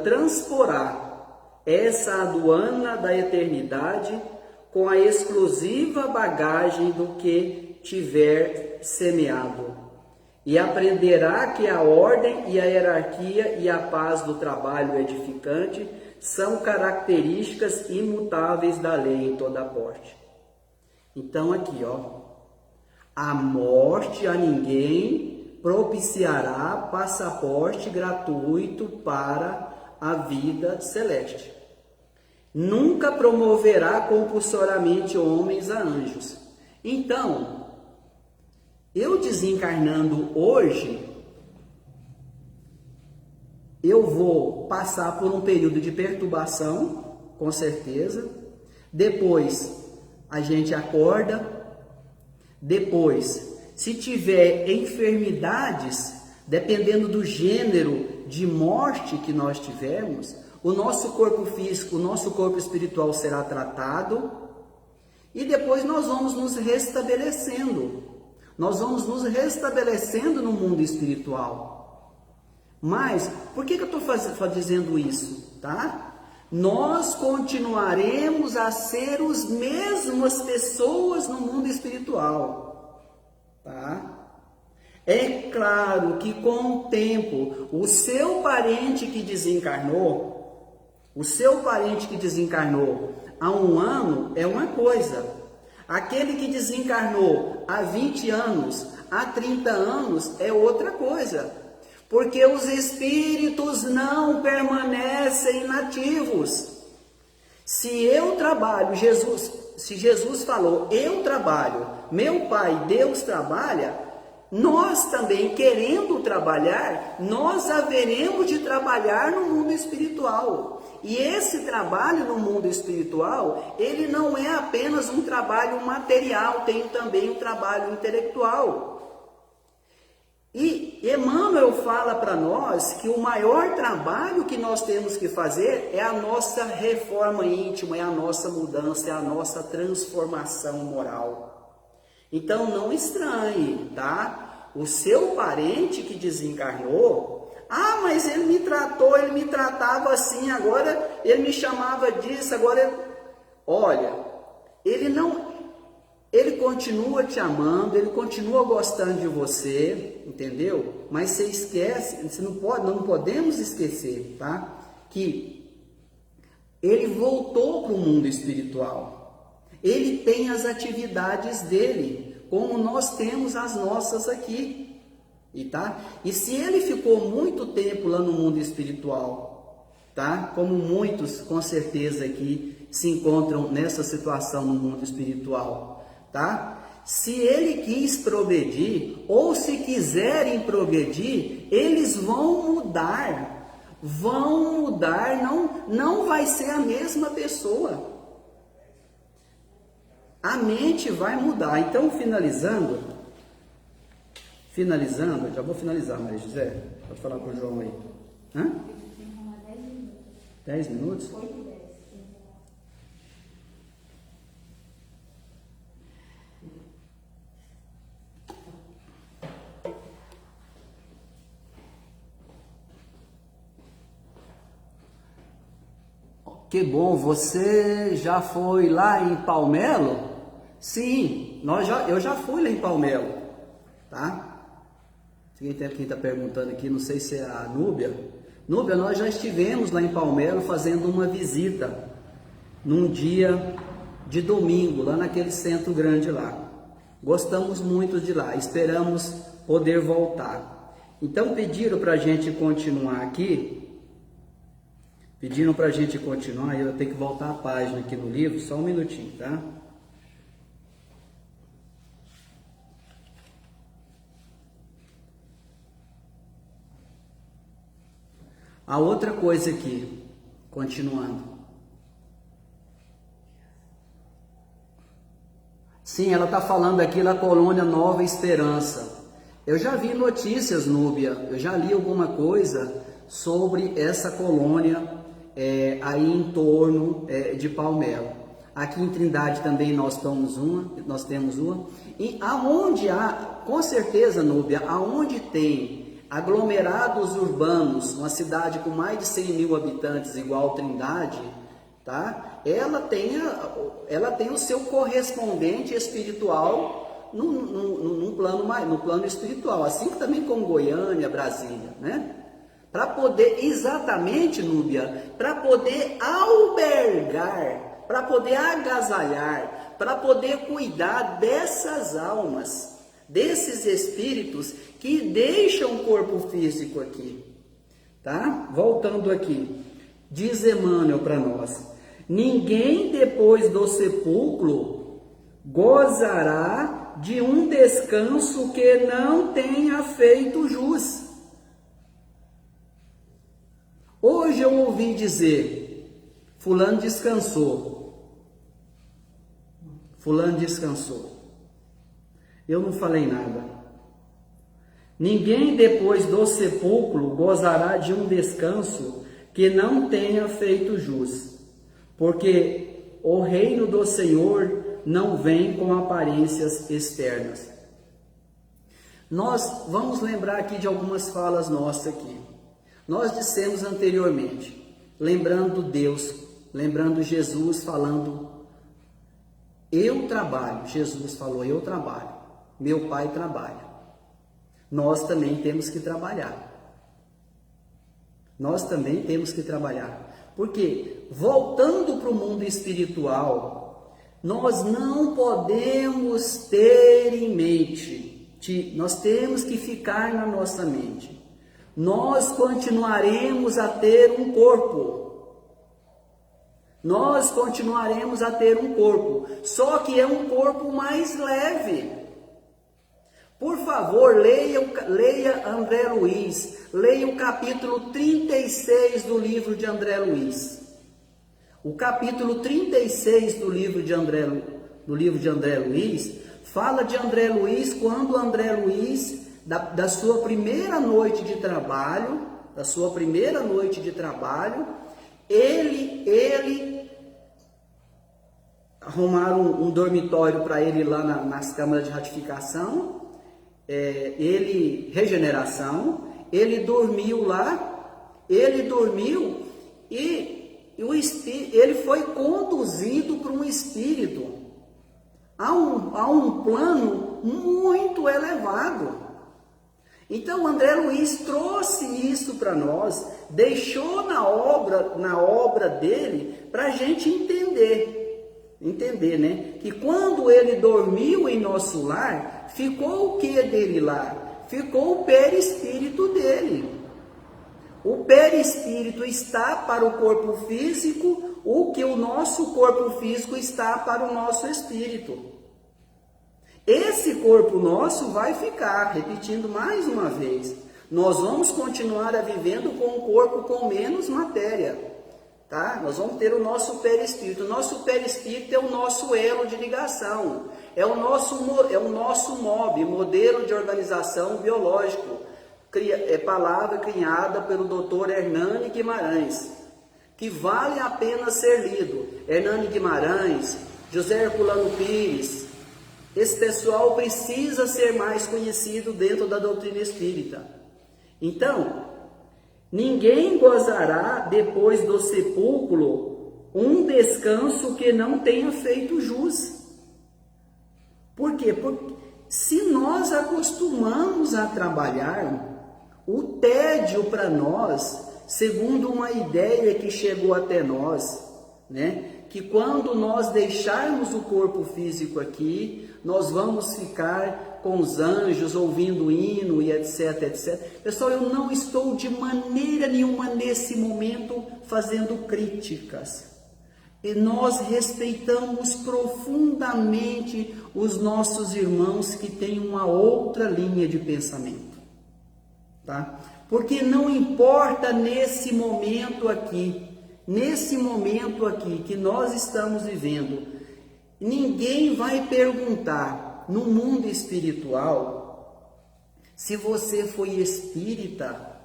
transporá essa aduana da eternidade com a exclusiva bagagem do que tiver semeado, e aprenderá que a ordem e a hierarquia e a paz do trabalho edificante são características imutáveis da lei em toda parte. Então aqui, a morte a ninguém propiciará passaporte gratuito para a vida celeste. Nunca promoverá compulsoriamente homens a anjos. Então, eu desencarnando hoje, eu vou passar por um período de perturbação, com certeza. Depois, a gente acorda. Depois, se tiver enfermidades, dependendo do gênero de morte que nós tivermos, o nosso corpo físico, o nosso corpo espiritual será tratado, e depois nós vamos nos restabelecendo. Nós vamos nos restabelecendo no mundo espiritual. Mas, por que eu estou dizendo isso? Tá? Nós continuaremos a ser as mesmas pessoas no mundo espiritual. Tá? É claro que com o tempo, o seu parente que desencarnou há 1 ano é uma coisa. Aquele que desencarnou há 20 anos, há 30 anos é outra coisa. Porque os espíritos não permanecem inativos. Se eu trabalho, se Jesus falou, eu trabalho, meu Pai, Deus trabalha, nós também, querendo trabalhar, nós haveremos de trabalhar no mundo espiritual. E esse trabalho no mundo espiritual, ele não é apenas um trabalho material, tem também um trabalho intelectual. E Emmanuel fala para nós que o maior trabalho que nós temos que fazer é a nossa reforma íntima, é a nossa mudança, é a nossa transformação moral. Então não estranhe, tá? O seu parente que desencarnou, mas ele me tratou, ele me tratava assim, agora ele me chamava disso, olha, ele continua te amando, ele continua gostando de você, entendeu? Mas você esquece, não podemos esquecer, tá? Que ele voltou para o mundo espiritual. Ele tem as atividades dele, como nós temos as nossas aqui. E se ele ficou muito tempo lá no mundo espiritual, tá? Como muitos com certeza aqui se encontram nessa situação no mundo espiritual, tá? Se ele quis progredir, ou se quiserem progredir, eles vão mudar, não vai ser a mesma pessoa. A mente vai mudar. Então, finalizando, já vou finalizar, Maria José, pode falar com o João aí. 10 minutos? 8 e 10. Que bom, você já foi lá em Palmelo? Sim, eu já fui lá em Palmelo, tá? Quem está perguntando aqui, não sei se é a Núbia. Núbia, nós já estivemos lá em Palmelo fazendo uma visita num dia de domingo, lá naquele centro grande lá. Gostamos muito de lá, esperamos poder voltar. Então pediram para a gente continuar aqui. Pediram para a gente continuar, eu tenho que voltar a página aqui no livro, só um minutinho, tá? A outra coisa aqui, continuando. Sim, ela está falando aqui da colônia Nova Esperança. Eu já vi notícias, Núbia, eu já li alguma coisa sobre essa colônia aí em torno de Palmelo. Aqui em Trindade também nós temos uma. E aonde há, com certeza, Núbia, aonde tem aglomerados urbanos, uma cidade com mais de 100 mil habitantes igual Trindade, tá? Ela tem o seu correspondente espiritual no plano espiritual, assim também como Goiânia, Brasília, né? Para poder, exatamente, Núbia, para poder albergar, para poder agasalhar, para poder cuidar dessas almas, desses espíritos que deixam o corpo físico aqui, tá? Voltando aqui, diz Emmanuel para nós: ninguém depois do sepulcro gozará de um descanso que não tenha feito jus. Hoje eu ouvi dizer, fulano descansou. Fulano descansou. Eu não falei nada. Ninguém depois do sepulcro gozará de um descanso que não tenha feito jus, porque o reino do Senhor não vem com aparências externas. Nós vamos lembrar aqui de algumas falas nossas aqui. Nós dissemos anteriormente, lembrando Deus, lembrando Jesus falando, eu trabalho. Jesus falou, eu trabalho. Meu Pai trabalha. Nós também temos que trabalhar. Nós também temos que trabalhar. Porque, voltando para o mundo espiritual, nós não podemos ter em mente, nós temos que ficar na nossa mente. nós continuaremos a ter um corpo. Nós continuaremos a ter um corpo, só que é um corpo mais leve. Por favor, leia André Luiz, leia o capítulo 36 do livro de André Luiz. O capítulo 36 do livro de André Luiz fala de André Luiz quando André Luiz, da sua primeira noite de trabalho, ele arrumaram um dormitório para ele lá nas câmaras de ratificação, regeneração, ele dormiu lá, e ele foi conduzido por um espírito a um plano muito elevado. Então André Luiz trouxe isso para nós, deixou na obra dele para a gente entender, né? Que quando ele dormiu em nosso lar, ficou o que dele lá? Ficou o perispírito dele. O perispírito está para o corpo físico, o que o nosso corpo físico está para o nosso espírito. Esse corpo nosso vai ficar, repetindo mais uma vez, nós vamos continuar vivendo com um corpo com menos matéria, tá? Nós vamos ter o nosso perispírito. O nosso perispírito é o nosso elo de ligação, é o nosso MOB, modelo de organização biológico, palavra criada pelo Dr. Hernani Guimarães, que vale a pena ser lido. Hernani Guimarães, José Herculano Pires, esse pessoal precisa ser mais conhecido dentro da doutrina espírita. Então, ninguém gozará depois do sepulcro um descanso que não tenha feito jus. Por quê? Porque se nós acostumamos a trabalhar, o tédio para nós, segundo uma ideia que chegou até nós, né? Que quando nós deixarmos o corpo físico aqui, nós vamos ficar com os anjos, ouvindo hino e etc, etc. Pessoal, eu não estou de maneira nenhuma nesse momento fazendo críticas. E nós respeitamos profundamente os nossos irmãos que têm uma outra linha de pensamento, tá? Porque não importa nesse momento aqui que nós estamos vivendo, ninguém vai perguntar no mundo espiritual se você foi espírita.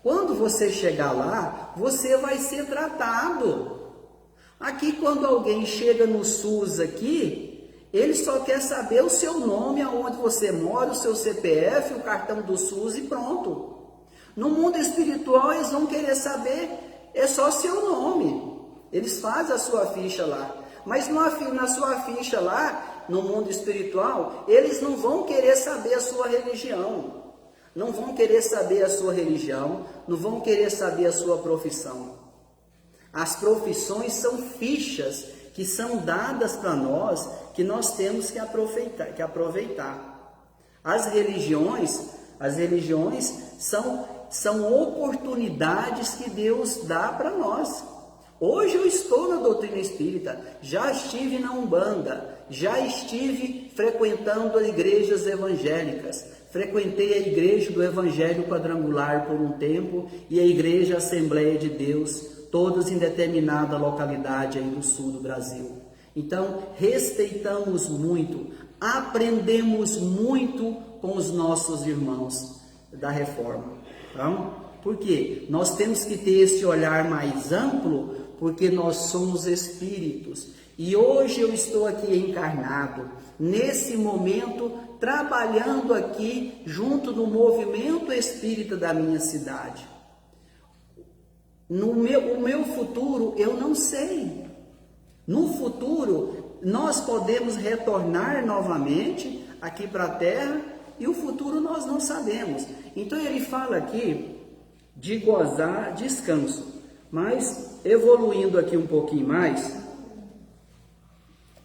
Quando você chegar lá, você vai ser tratado. Aqui, quando alguém chega no SUS aqui, ele só quer saber o seu nome, aonde você mora, o seu CPF, o cartão do SUS e pronto. No mundo espiritual, eles vão querer saber só seu nome. Eles fazem a sua ficha lá. Mas na sua ficha lá, no mundo espiritual, eles não vão querer saber a sua religião. Não vão querer saber a sua religião, não vão querer saber a sua profissão. As profissões são fichas que são dadas para nós, que nós temos que aproveitar. As religiões são oportunidades que Deus dá para nós. Hoje eu estou na doutrina espírita, já estive na Umbanda, já estive frequentando as igrejas evangélicas, frequentei a igreja do Evangelho Quadrangular por um tempo e a igreja Assembleia de Deus, todas em determinada localidade aí no sul do Brasil. Então, respeitamos muito, aprendemos muito com os nossos irmãos da Reforma. Então, por quê? Nós temos que ter esse olhar mais amplo, porque nós somos espíritos. E hoje eu estou aqui encarnado, nesse momento, trabalhando aqui junto no movimento espírita da minha cidade. O meu futuro eu não sei. No futuro nós podemos retornar novamente aqui para a Terra e o futuro nós não sabemos. Então ele fala aqui de gozar descanso. Mas evoluindo aqui um pouquinho mais,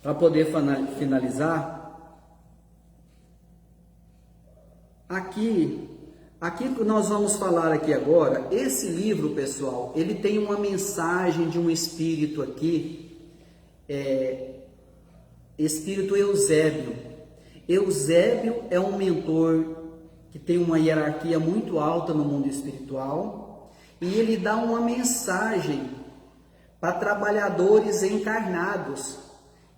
para poder finalizar, aqui Aqui que nós vamos falar aqui agora, esse livro, pessoal, ele tem uma mensagem de um espírito aqui, espírito Eusébio. Eusébio é um mentor que tem uma hierarquia muito alta no mundo espiritual e ele dá uma mensagem para trabalhadores encarnados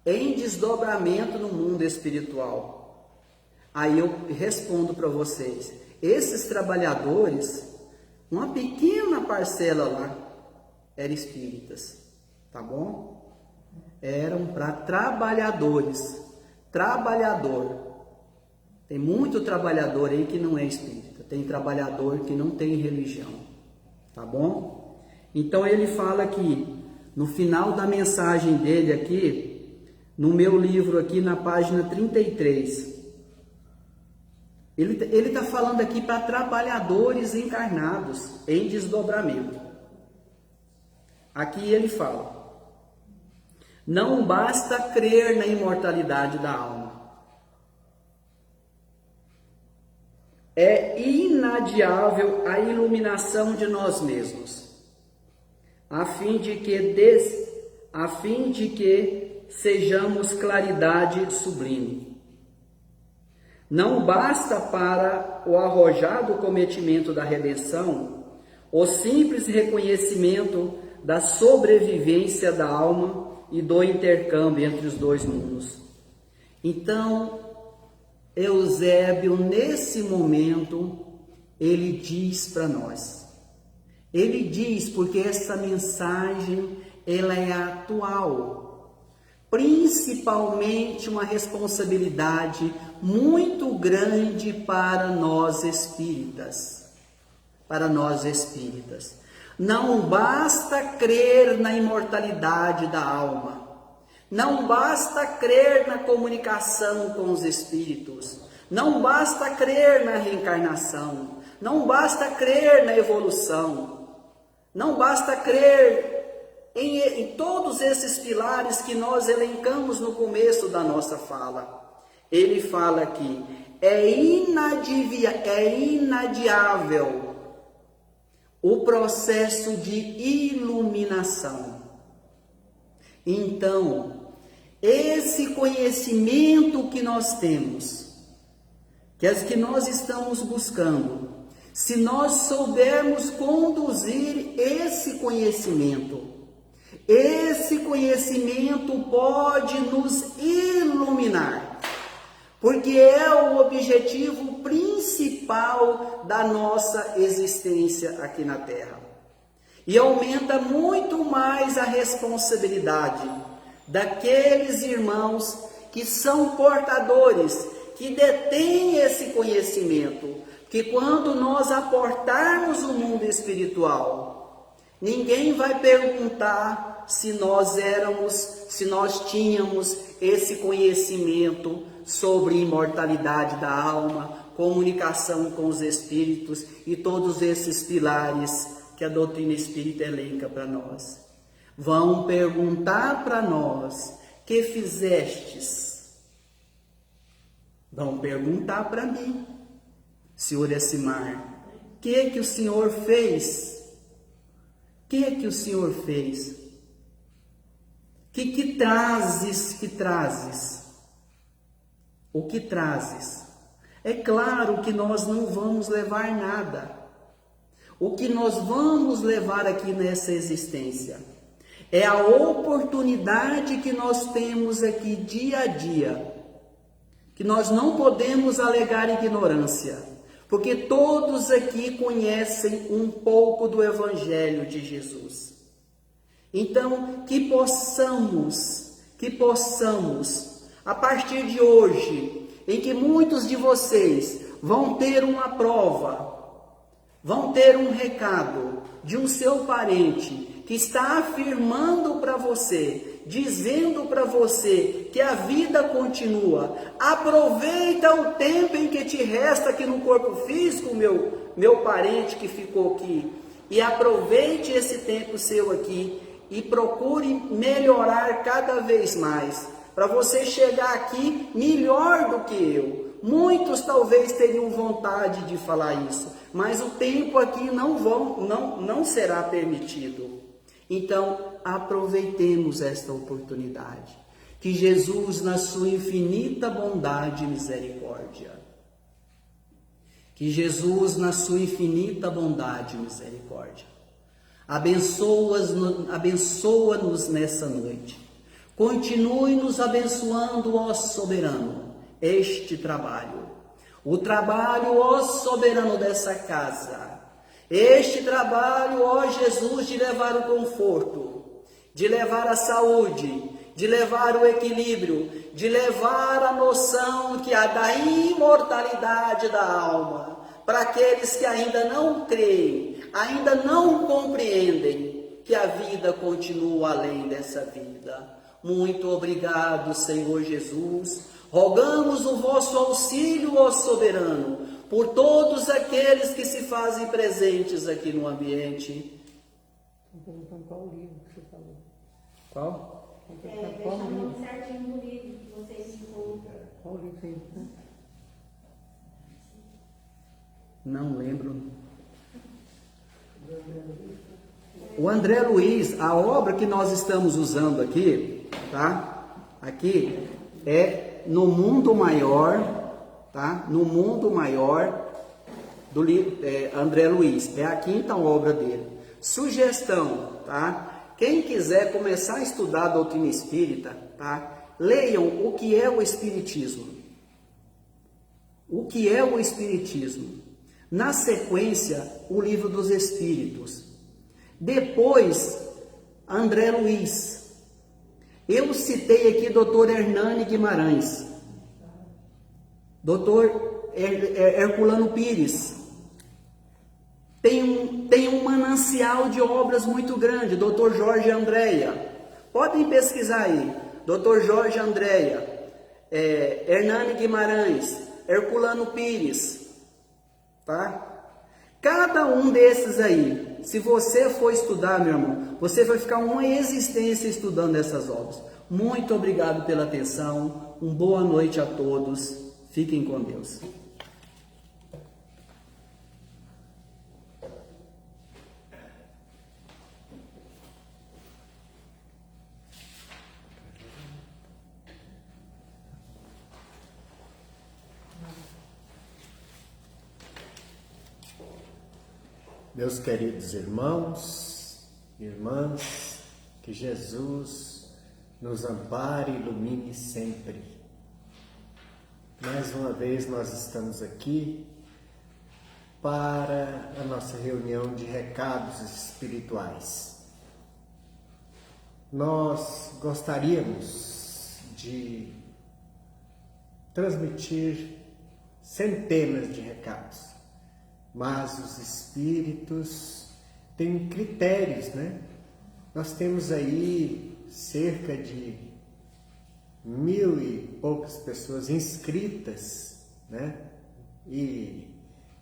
em desdobramento no mundo espiritual. Aí eu respondo para vocês, esses trabalhadores, uma pequena parcela lá, eram espíritas, tá bom? Eram para trabalhadores, trabalhador. Tem muito trabalhador aí que não é espírita, tem trabalhador que não tem religião, tá bom? Então ele fala aqui, no final da mensagem dele aqui, no meu livro aqui na página 33, ele está falando aqui para trabalhadores encarnados em desdobramento. Aqui ele fala, não basta crer na imortalidade da alma. É inadiável a iluminação de nós mesmos, a fim de que sejamos claridade sublime. Não basta para o arrojado cometimento da redenção o simples reconhecimento da sobrevivência da alma e do intercâmbio entre os dois mundos. Então, Eusébio, nesse momento, ele diz para nós. Ele diz porque essa mensagem, ela é atual. Principalmente uma responsabilidade muito grande para nós espíritas. Para nós espíritas. Não basta crer na imortalidade da alma. Não basta crer na comunicação com os espíritos. Não basta crer na reencarnação. Não basta crer na evolução. Não basta crer em todos esses pilares que nós elencamos no começo da nossa fala. Ele fala aqui, é inadiável o processo de iluminação. Então, esse conhecimento que nós temos, que nós estamos buscando, se nós soubermos conduzir esse conhecimento pode nos iluminar, porque é o objetivo principal da nossa existência aqui na Terra. E aumenta muito mais a responsabilidade daqueles irmãos que são portadores, que detêm esse conhecimento, que quando nós aportarmos o mundo espiritual, ninguém vai perguntar se nós tínhamos esse conhecimento sobre imortalidade da alma, comunicação com os espíritos e todos esses pilares que a doutrina espírita elenca para nós. Vão perguntar para nós, que fizestes? Vão perguntar para mim, senhor Essimar, que o senhor fez? Que o senhor fez? Que trazes? O que trazes? É claro que nós não vamos levar nada. O que nós vamos levar aqui nessa existência é a oportunidade que nós temos aqui dia a dia, que nós não podemos alegar ignorância, porque todos aqui conhecem um pouco do Evangelho de Jesus. Então, que possamos, a partir de hoje, em que muitos de vocês vão ter uma prova, vão ter um recado de um seu parente que está afirmando para você, dizendo para você que a vida continua. Aproveita o tempo em que te resta aqui no corpo físico, meu parente que ficou aqui, e aproveite esse tempo seu aqui e procure melhorar cada vez mais, para você chegar aqui melhor do que eu. Muitos talvez teriam vontade de falar isso, mas o tempo aqui não será permitido. Então, aproveitemos esta oportunidade. Que Jesus, na sua infinita bondade e misericórdia, que Jesus, na sua infinita bondade e misericórdia, abençoa-nos nessa noite. Continue nos abençoando, ó soberano, este trabalho. O trabalho, ó soberano dessa casa. Este trabalho, ó Jesus, de levar o conforto, de levar a saúde, de levar o equilíbrio, de levar a noção que há da imortalidade da alma, para aqueles que ainda não creem, ainda não compreendem que a vida continua além dessa vida. Muito obrigado, Senhor Jesus. Rogamos o vosso auxílio, ó soberano, por todos aqueles que se fazem presentes aqui no ambiente. Estou perguntando qual o livro que você falou. Qual? Qual o livro? Certinho no livro que vocês encontram. Qual o livro que você Não lembro. O André Luiz, a obra que nós estamos usando aqui, tá? Aqui é No Mundo Maior, tá? No Mundo Maior do livro André Luiz. É a quinta obra dele. Sugestão, tá? Quem quiser começar a estudar a doutrina espírita, tá? Leiam o que é o Espiritismo. O que é o Espiritismo? Na sequência, o Livro dos Espíritos. Depois, André Luiz. Eu citei aqui Dr. Hernani Guimarães, Dr. Herculano Pires. Tem um manancial de obras muito grande, Dr. Jorge Andréia. Podem pesquisar aí, Dr. Jorge Andréia, Hernani Guimarães, Herculano Pires, tá? Cada um desses aí, se você for estudar, meu irmão, você vai ficar uma existência estudando essas obras. Muito obrigado pela atenção, uma boa noite a todos, fiquem com Deus. Meus queridos irmãos, irmãs, que Jesus nos ampare e ilumine sempre. Mais uma vez nós estamos aqui para a nossa reunião de recados espirituais. Nós gostaríamos de transmitir centenas de recados, mas os espíritos têm critérios, né? Nós temos aí cerca de 1000 e poucas pessoas inscritas, né? E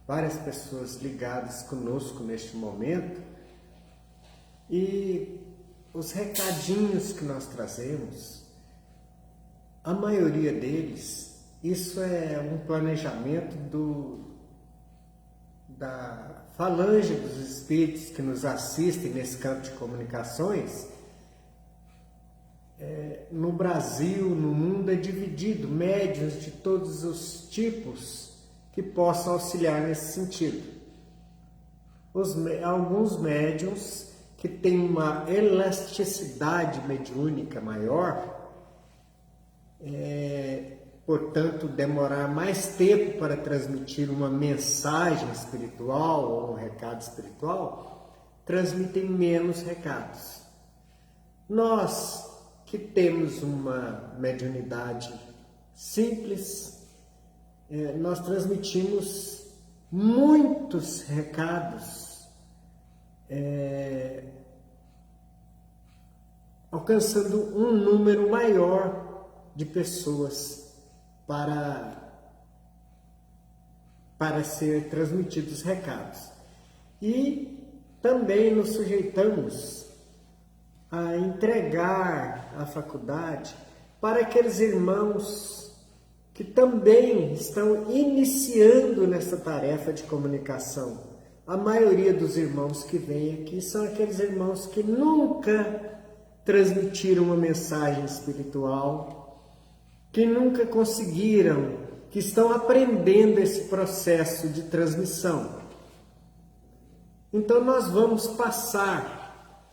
várias pessoas ligadas conosco neste momento. E os recadinhos que nós trazemos, a maioria deles, isso é um planejamento da falange dos espíritos que nos assistem nesse campo de comunicações. No Brasil, no mundo, é dividido, médiuns de todos os tipos que possam auxiliar nesse sentido. Alguns médiuns que têm uma elasticidade mediúnica maior, portanto, demorar mais tempo para transmitir uma mensagem espiritual ou um recado espiritual, transmitem menos recados. Nós, que temos uma mediunidade simples, nós transmitimos muitos recados, alcançando um número maior de pessoas para ser transmitidos recados. E também nos sujeitamos a entregar a faculdade para aqueles irmãos que também estão iniciando nessa tarefa de comunicação. A maioria dos irmãos que vêm aqui são aqueles irmãos que nunca transmitiram uma mensagem espiritual, que nunca conseguiram, que estão aprendendo esse processo de transmissão. Então nós vamos passar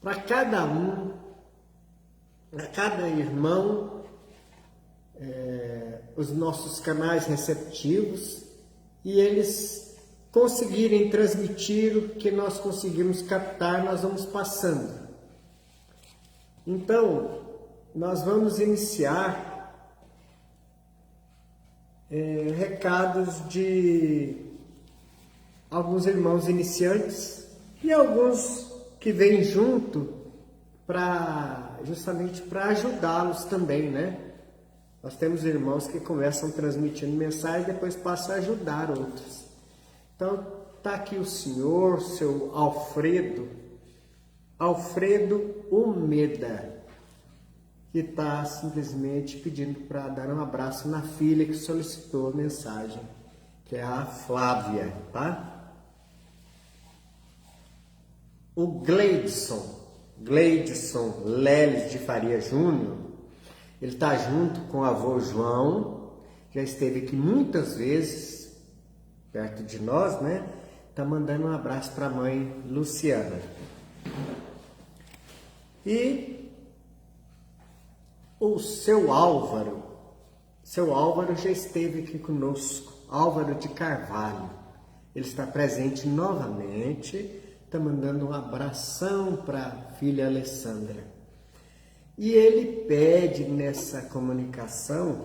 para cada um, a cada irmão, os nossos canais receptivos, e eles conseguirem transmitir o que nós conseguimos captar, nós vamos passando. Então, nós vamos iniciar recados de alguns irmãos iniciantes e alguns que vêm junto justamente para ajudá-los também, né? Nós temos irmãos que começam transmitindo mensagem e depois passam a ajudar outros. Então, está aqui o senhor, seu Alfredo Umeda, que está simplesmente pedindo para dar um abraço na filha que solicitou a mensagem, que é a Flávia, tá? O Gleidson Leles de Faria Júnior, ele está junto com o avô João, já esteve aqui muitas vezes, perto de nós, né? Está mandando um abraço para a mãe Luciana. E o seu Álvaro já esteve aqui conosco, Álvaro de Carvalho. Ele está presente novamente, está mandando um abração para a filha Alessandra. E ele pede nessa comunicação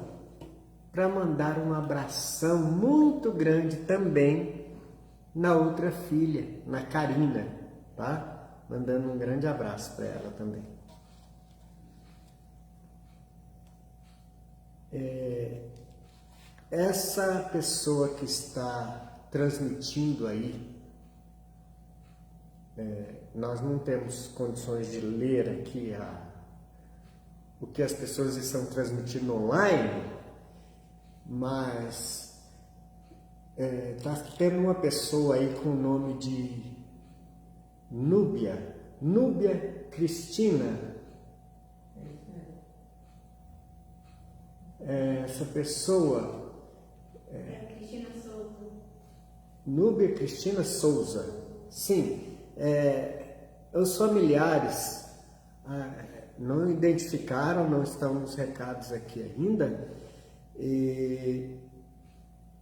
para mandar um abração muito grande também na outra filha, na Karina, tá? Mandando um grande abraço para ela também. Essa pessoa que está transmitindo aí, nós não temos condições de ler aqui o que as pessoas estão transmitindo online, mas está tendo uma pessoa aí com o nome de Núbia Cristina. Essa pessoa Cristina Souza. Núbia Cristina Souza, sim. Os familiares não identificaram, não estão nos recados aqui ainda, e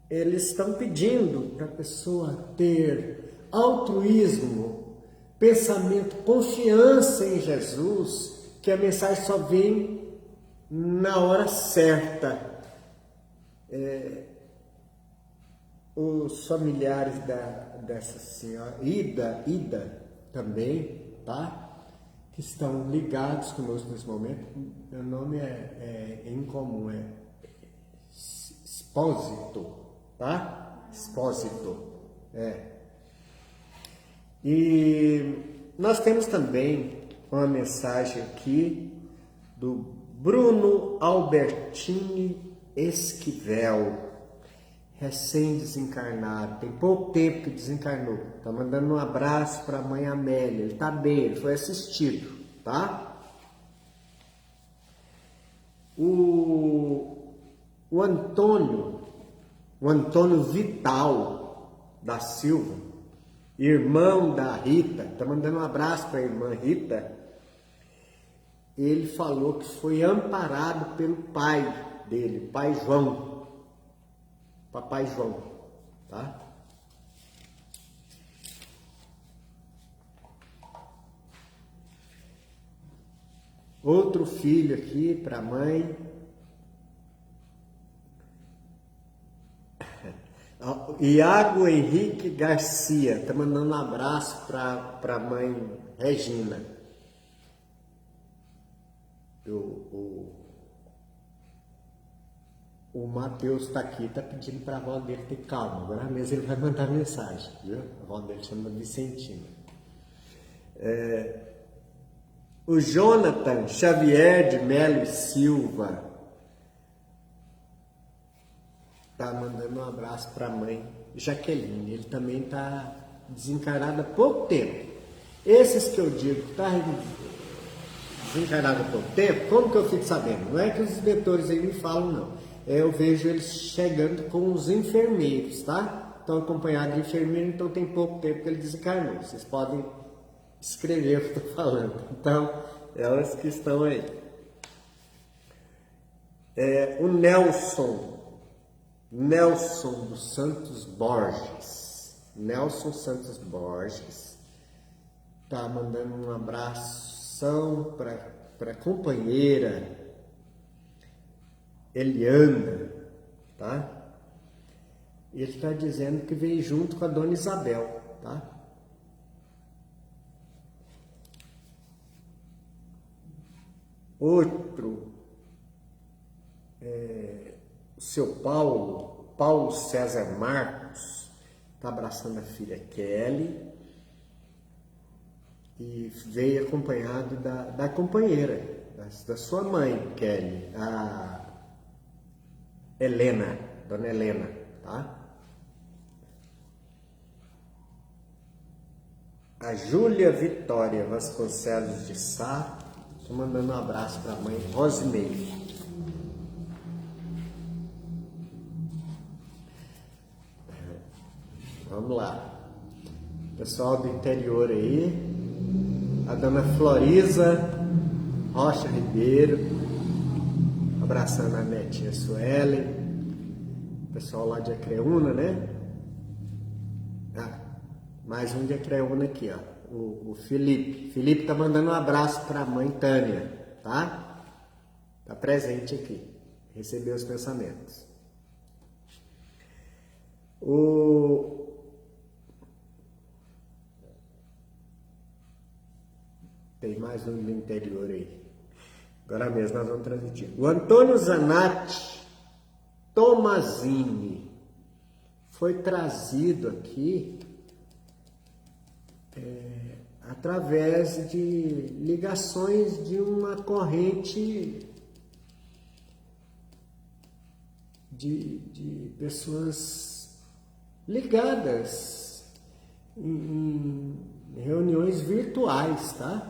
eles estão pedindo para a pessoa ter altruísmo, pensamento, confiança em Jesus, que a mensagem só vem na hora certa. Os familiares dessa senhora, Ida também, tá? Que estão ligados conosco nesse momento. Meu nome é incomum, é Expósito, tá? Expósito, E nós temos também uma mensagem aqui do Bruno Albertini Esquivel, recém-desencarnado, tem pouco tempo que desencarnou, tá mandando um abraço para a mãe Amélia, ele tá bem, ele foi assistido, tá? O Antônio Vital da Silva, irmão da Rita, tá mandando um abraço para a irmã Rita. Ele falou que foi amparado pelo pai dele, pai João, papai João, tá? Outro filho aqui para a mãe. Iago Henrique Garcia, tá mandando um abraço para a mãe Regina. O Matheus está aqui, está pedindo para a avó dele ter calma. Agora mesmo ele vai mandar mensagem, viu? A avó dele chama Vicentina. O Jonathan Xavier de Melo Silva. tá mandando um abraço para a mãe Jaqueline. Ele também está desencarnado há pouco tempo. Esses que eu digo que está desencarnado há pouco tempo, como que eu fico sabendo? Não é que os mentores aí me falam, não. Eu vejo eles chegando com os enfermeiros, tá? Estão acompanhados de enfermeiro, então tem pouco tempo que ele desencarnou. Vocês podem escrever o que eu estou falando. Então, elas que estão aí. O Nelson dos Santos Borges. Nelson Santos Borges está mandando um abração para a companheira Eliana, tá? Ele está dizendo que veio junto com a dona Isabel, tá? Outro, o seu Paulo César Marcos, está abraçando a filha Kelly e veio acompanhado da companheira, da sua mãe, Kelly, a Helena, dona Helena, tá? A Júlia Vitória Vasconcelos de Sá, estou mandando um abraço para a mãe Rosimeire. Vamos lá. Pessoal do interior aí, a dona Floriza Rocha Ribeiro, abraçando a netinha Suelen, pessoal lá de Acreúna, né? Mais um de Acreúna aqui, ó, o Felipe. Felipe tá mandando um abraço para a mãe Tânia, tá? Tá presente aqui, recebeu os pensamentos. Tem mais um do interior aí. Agora mesmo nós vamos transmitir. O Antônio Zanatti Tomazini foi trazido aqui através de ligações de uma corrente de pessoas ligadas em reuniões virtuais, tá?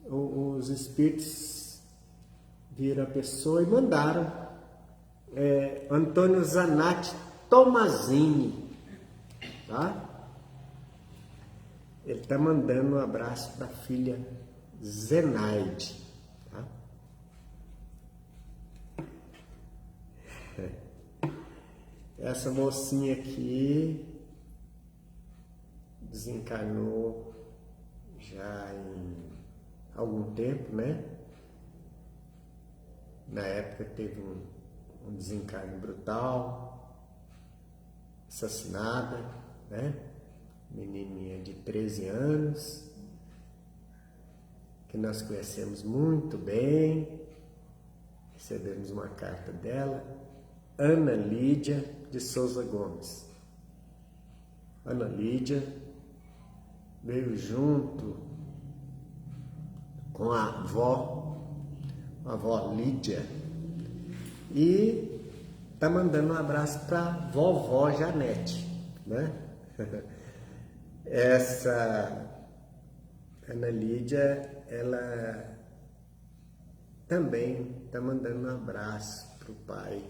Os espíritos viram a pessoa e mandaram Antônio Zanatti Tomazini, tá? Ele está mandando um abraço para a filha Zenaide, tá? Essa mocinha aqui desencarnou já em algum tempo, né? Na época teve um desencarne brutal, assassinada, né? Menininha de 13 anos, que nós conhecemos muito bem, recebemos uma carta dela, Ana Lídia de Souza Gomes. Ana Lídia veio junto com a avó Lídia, e tá mandando um abraço para vovó Janete, né? Essa Ana Lídia, ela também está mandando um abraço para o pai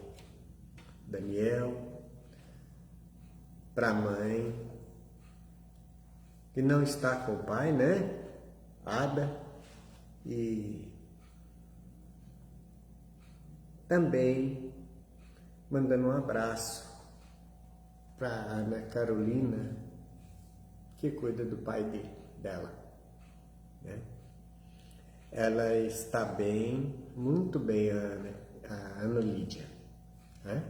Daniel, para a mãe, que não está com o pai, né? Ada, e também mandando um abraço para a Ana Carolina, que cuida do pai dela, né? Ela está bem, muito bem, a Ana Lídia, né?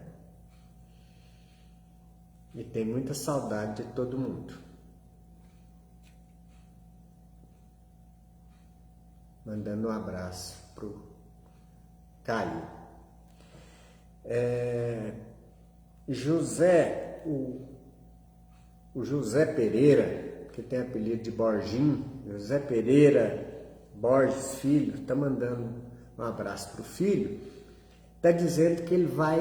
E tem muita saudade de todo mundo. Mandando um abraço pro Caio. O José Pereira, que tem apelido de Borginho, José Pereira Borges Filho, está mandando um abraço para o filho, está dizendo que ele vai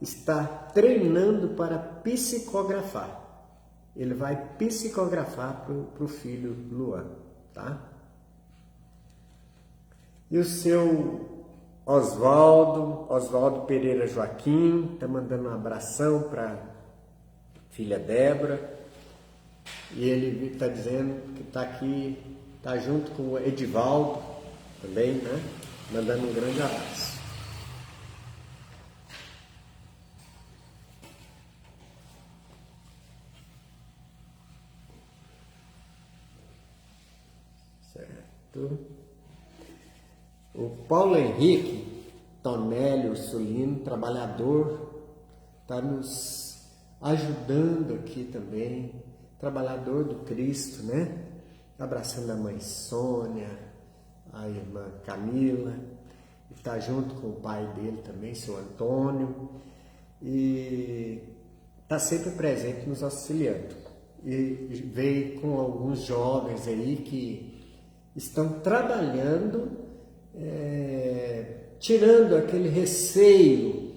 está treinando para psicografar. Ele vai psicografar para o filho Luan, tá? E o seu Oswaldo Pereira Joaquim, está mandando um abração para a filha Débora. E ele está dizendo que está aqui, está junto com o Edivaldo também, né? Mandando um grande abraço. Certo. O Paulo Henrique Tonelli Ursulino, trabalhador, está nos ajudando aqui também, trabalhador do Cristo, né? Abraçando a mãe Sônia, a irmã Camila, está junto com o pai dele também, seu Antônio, e está sempre presente nos auxiliando. E veio com alguns jovens aí que estão trabalhando, tirando aquele receio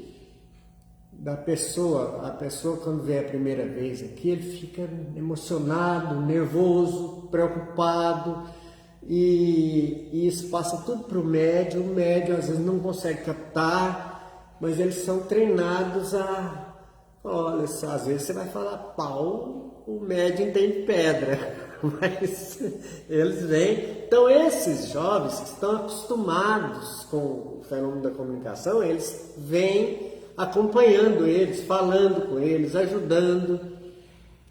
da pessoa. A pessoa, quando vem a primeira vez aqui, ele fica emocionado, nervoso, preocupado, e isso passa tudo para o médium às vezes não consegue captar, mas eles são treinados a... Olha, às vezes você vai falar pau, o médium tem pedra. Mas eles vêm. Então, esses jovens que estão acostumados com o fenômeno da comunicação, eles vêm acompanhando eles, falando com eles, ajudando,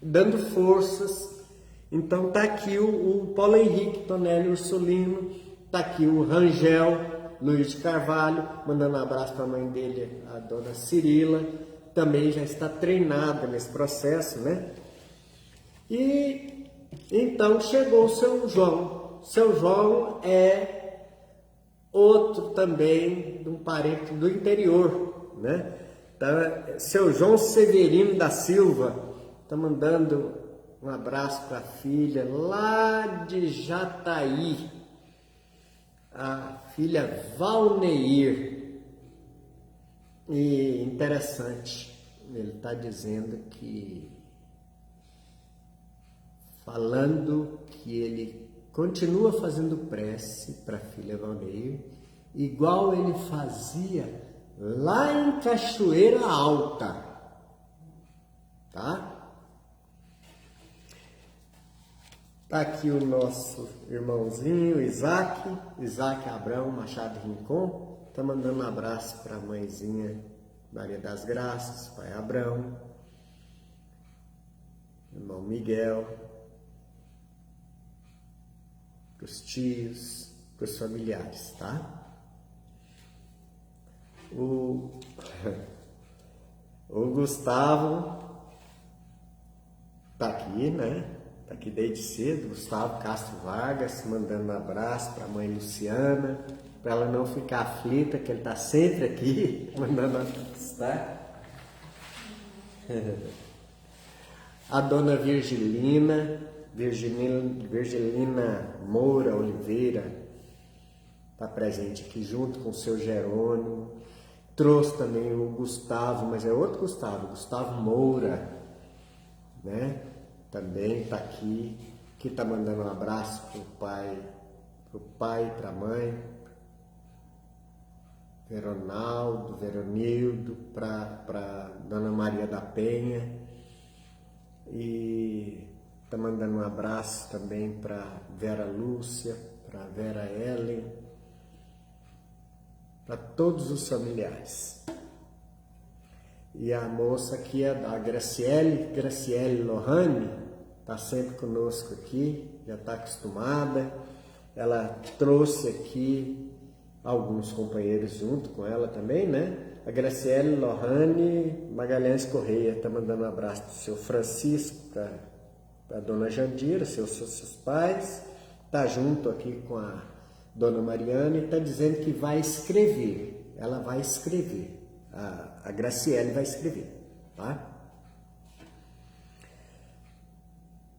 dando forças. Então, está aqui o Paulo Henrique Tonelli Ursulino, está aqui o Rangel Luiz de Carvalho, mandando um abraço para a mãe dele, a dona Cirila, também já está treinada nesse processo, né? E então chegou o seu João. Seu João é outro também de um parente do interior, né? Então, seu João Severino da Silva está mandando um abraço para a filha lá de Jataí, a filha Valneir. E interessante, ele está dizendo que falando que ele continua fazendo prece para a filha Valneir, igual ele fazia lá em Cachoeira Alta, tá? Tá aqui o nosso irmãozinho Isaac Abrão Machado Rincon, tá mandando um abraço para a mãezinha Maria das Graças, pai Abrão, irmão Miguel, para os tios, para os familiares, tá? O Gustavo tá aqui, né? Tá aqui desde cedo, Gustavo Castro Vargas, mandando um abraço para a mãe Luciana, para ela não ficar aflita, que ele tá sempre aqui, mandando abraço, tá? A dona Virgilina Moura Oliveira está presente aqui junto com o seu Jerônimo. Trouxe também o Gustavo, mas é outro Gustavo Moura, né? Também está aqui, que está mandando um abraço para o pai e para a mãe, Veronildo, para Dona Maria da Penha, e está mandando um abraço também para Vera Lúcia, para Vera Ellen, para todos os familiares. E a moça aqui é da Graciele Lohane, está sempre conosco aqui, já está acostumada. Ela trouxe aqui alguns companheiros junto com ela também, né? A Graciele Lohane Magalhães Correia está mandando um abraço para o seu Francisco, para a dona Jandira, seus pais. Está junto aqui com a dona Mariana e está dizendo que vai escrever. Ela vai escrever. A Graciele vai escrever, tá?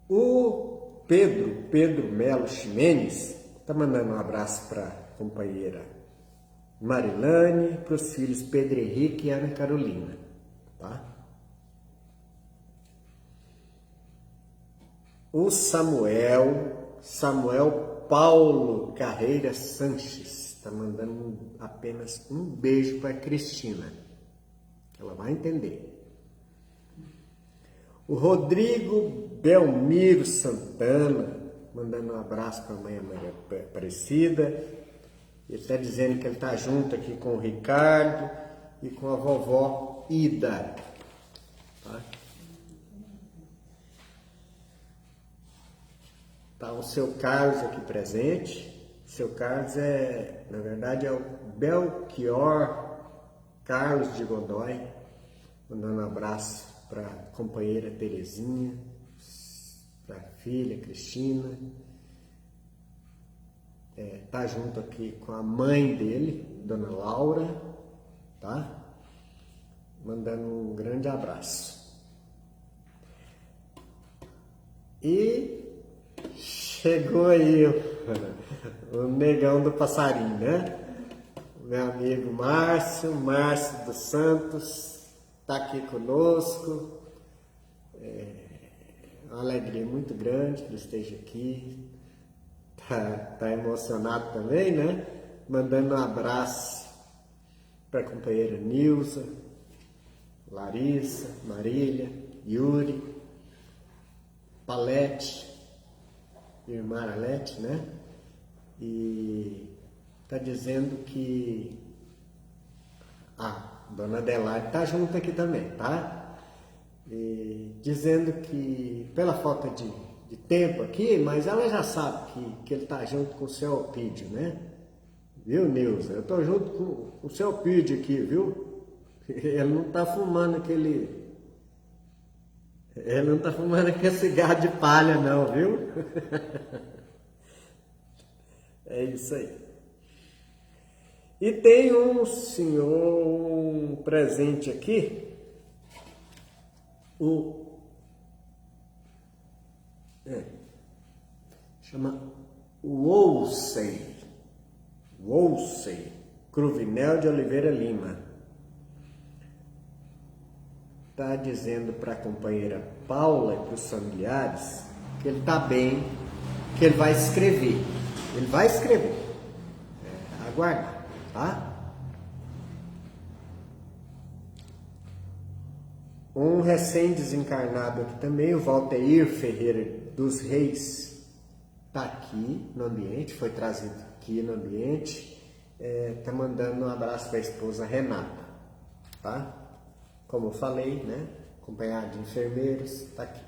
O Pedro Melo Ximenes está mandando um abraço para a companheira Marilane, para os filhos Pedro Henrique e Ana Carolina. tá? O Samuel Paulo Carreira Sanches, está mandando apenas um beijo para Cristina. Ela vai entender. O Rodrigo Belmiro Santana, mandando um abraço para a mãe Maria Aparecida. Ele está dizendo que ele está junto aqui com o Ricardo e com a vovó Ida. Tá? Tá o seu Carlos aqui presente. O seu Carlos na verdade, é o Belchior Carlos de Godoy, mandando um abraço para a companheira Terezinha, para a filha Cristina. Tá junto aqui com a mãe dele, Dona Laura, tá? Mandando um grande abraço. E chegou aí o negão do passarinho, né? Meu amigo Márcio dos Santos, está aqui conosco. Uma alegria muito grande que ele esteja aqui. Tá emocionado também, né? Mandando um abraço para a companheira Nilza, Larissa, Marília, Yuri, Palete, irmã Arlete, né? E tá dizendo que Dona Adelaide tá junto aqui também, tá? E dizendo que pela falta de tempo aqui, mas ela já sabe que ele tá junto com o seu Alpídio, né? Viu, Nilza? Eu tô junto com o seu Alpídio aqui, viu? Ele não tá fumando aquele... Ele não tá fumando aquele cigarro de palha não, viu? É isso aí. E tem um presente aqui, chama Wousei Cruvinel de Oliveira Lima. Está dizendo para a companheira Paula e para os familiares que ele está bem, que ele vai escrever. Ele vai escrever. Aguarda, tá? Um recém-desencarnado aqui também, o Valteir Ferreira dos Reis, está aqui no ambiente, foi trazido aqui no ambiente. Está mandando um abraço para a esposa Renata, tá? Como eu falei, né? Acompanhado de enfermeiros, está aqui.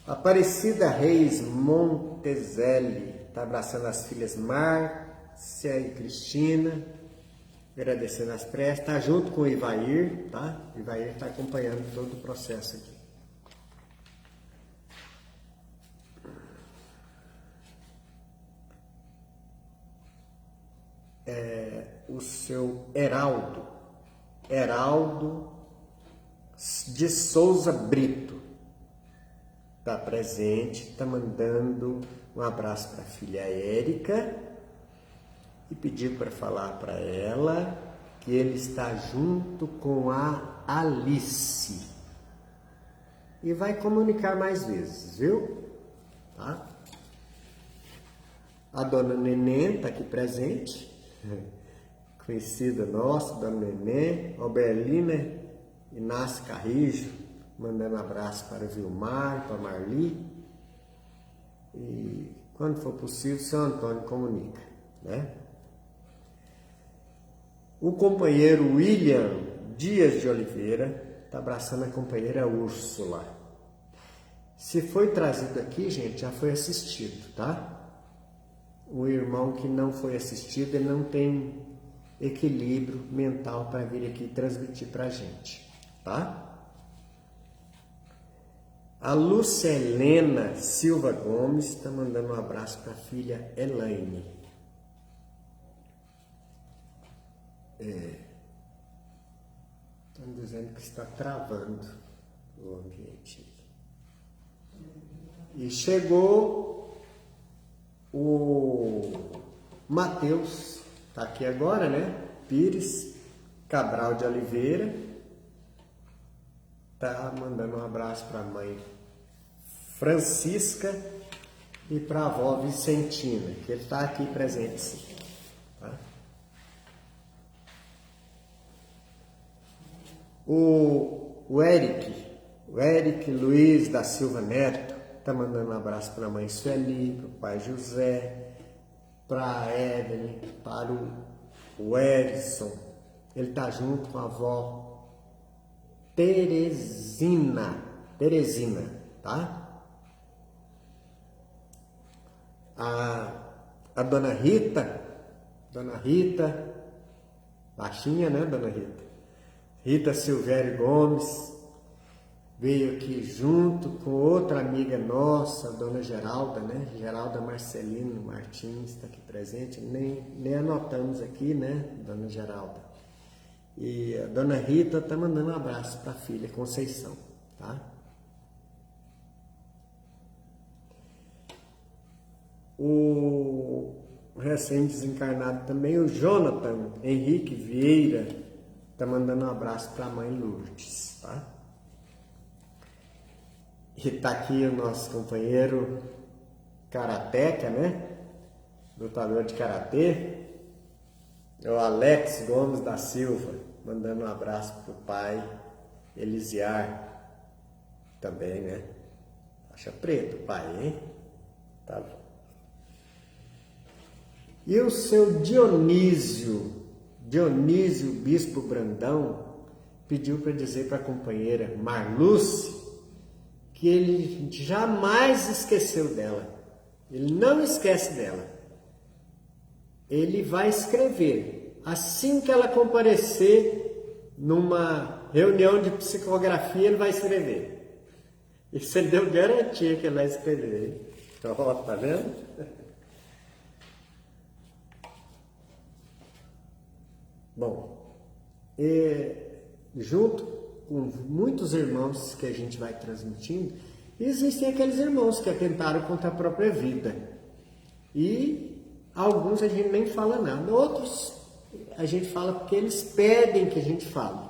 Aparecida Reis Montezelli, está abraçando as filhas Márcia e Cristina, agradecendo as preces, está junto com o Ivair, tá? O Ivair está acompanhando todo o processo aqui. O seu Heraldo de Souza Brito está presente, está mandando um abraço para a filha Érica e pediu para falar para ela que ele está junto com a Alice e vai comunicar mais vezes, viu? Tá? A dona Neném está aqui presente, conhecida nossa, dona Neném, Alberlina Inácio Carrijo, mandando um abraço para o Vilmar, para a Marli. E quando for possível, o seu Antônio comunica, né? O companheiro William Dias de Oliveira está abraçando a companheira Úrsula. Se foi trazido aqui, gente, já foi assistido, tá? O irmão que não foi assistido, ele não tem equilíbrio mental para vir aqui transmitir para a gente, tá? A Lúcia Helena Silva Gomes está mandando um abraço para a filha Elaine. Estão dizendo que está travando o ambiente. E chegou o Matheus, está aqui agora, né? Pires Cabral de Oliveira, tá mandando um abraço para a mãe Francisca e para a avó Vicentina, que ele está aqui presente, sim. Tá? O Eric Luiz da Silva Neto está mandando um abraço para a mãe Sueli, para o pai José, para a Evelyn, para o Edson. Ele está junto com a avó Teresina, tá? A dona Rita, baixinha, né, dona Rita? Rita Silvério Gomes, veio aqui junto com outra amiga nossa, a dona Geralda, né? Geralda Marcelino Martins está aqui presente, nem anotamos aqui, né, dona Geralda. E a dona Rita está mandando um abraço para a filha Conceição, tá? O recém-desencarnado também, o Jonathan Henrique Vieira, está mandando um abraço para a mãe Lourdes, tá? E está aqui o nosso companheiro karateca, né? Lutador de karatê, é o Alex Gomes da Silva, mandando um abraço para o pai Elisiar, também, né? Faixa preta o pai, hein? Tá bom. E o seu Dionísio Bispo Brandão, pediu para dizer para a companheira Marluce que ele jamais esqueceu dela. Ele não esquece dela. Ele vai escrever. Assim que ela comparecer numa reunião de psicografia, ele vai escrever. Isso ele deu garantia que ele vai escrever. Ó, tá vendo? Bom, junto com muitos irmãos que a gente vai transmitindo, existem aqueles irmãos que atentaram contra a própria vida. E alguns a gente nem fala nada. Outros a gente fala porque eles pedem que a gente fale.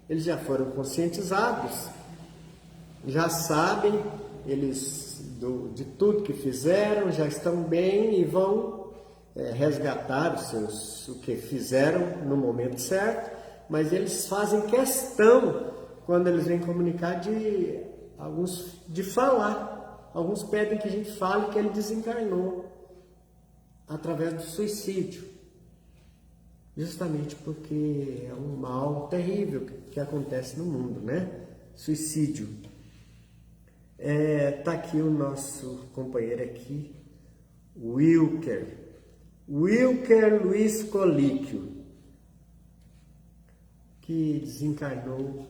Eles já foram conscientizados, já sabem de tudo que fizeram, já estão bem e vão resgatar o que fizeram no momento certo, mas eles fazem questão, quando eles vêm comunicar, de falar. Alguns pedem que a gente fale que ele desencarnou através do suicídio, justamente porque é um mal terrível que acontece no mundo, né? Suicídio. Tá aqui o nosso companheiro aqui, Wilker Luiz Colíquio, que desencarnou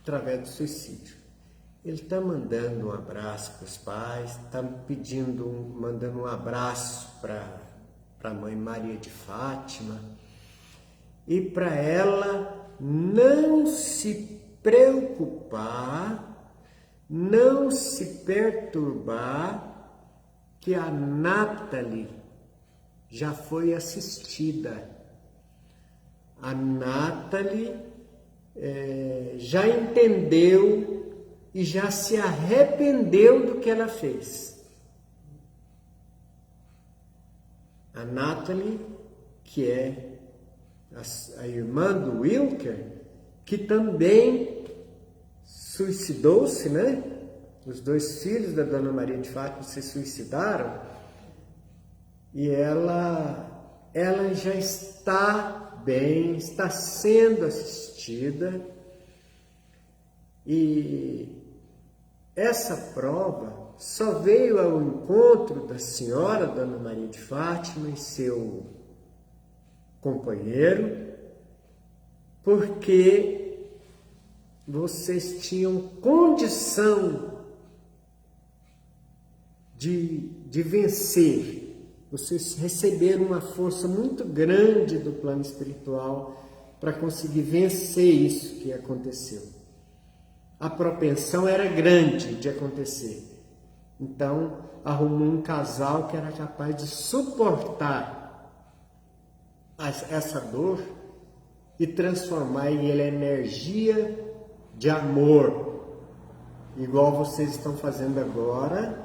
através do suicídio. Ele está mandando um abraço para os pais, está mandando um abraço para a mãe Maria de Fátima, e para ela não se preocupar, não se perturbar, que a Nathalie já foi assistida. A Nathalie já entendeu e já se arrependeu do que ela fez. A Nathalie, que é a irmã do Wilker, que também suicidou-se, né? Os dois filhos da Dona Maria de Fátima se suicidaram, e ela já está bem, está sendo assistida, e essa prova só veio ao encontro da senhora Dona Maria de Fátima e seu companheiro, porque vocês tinham condição de vencer. Vocês receberam uma força muito grande do plano espiritual para conseguir vencer isso que aconteceu. A propensão era grande de acontecer. Então, arrumou um casal que era capaz de suportar essa dor e transformar em energia de amor, igual vocês estão fazendo agora,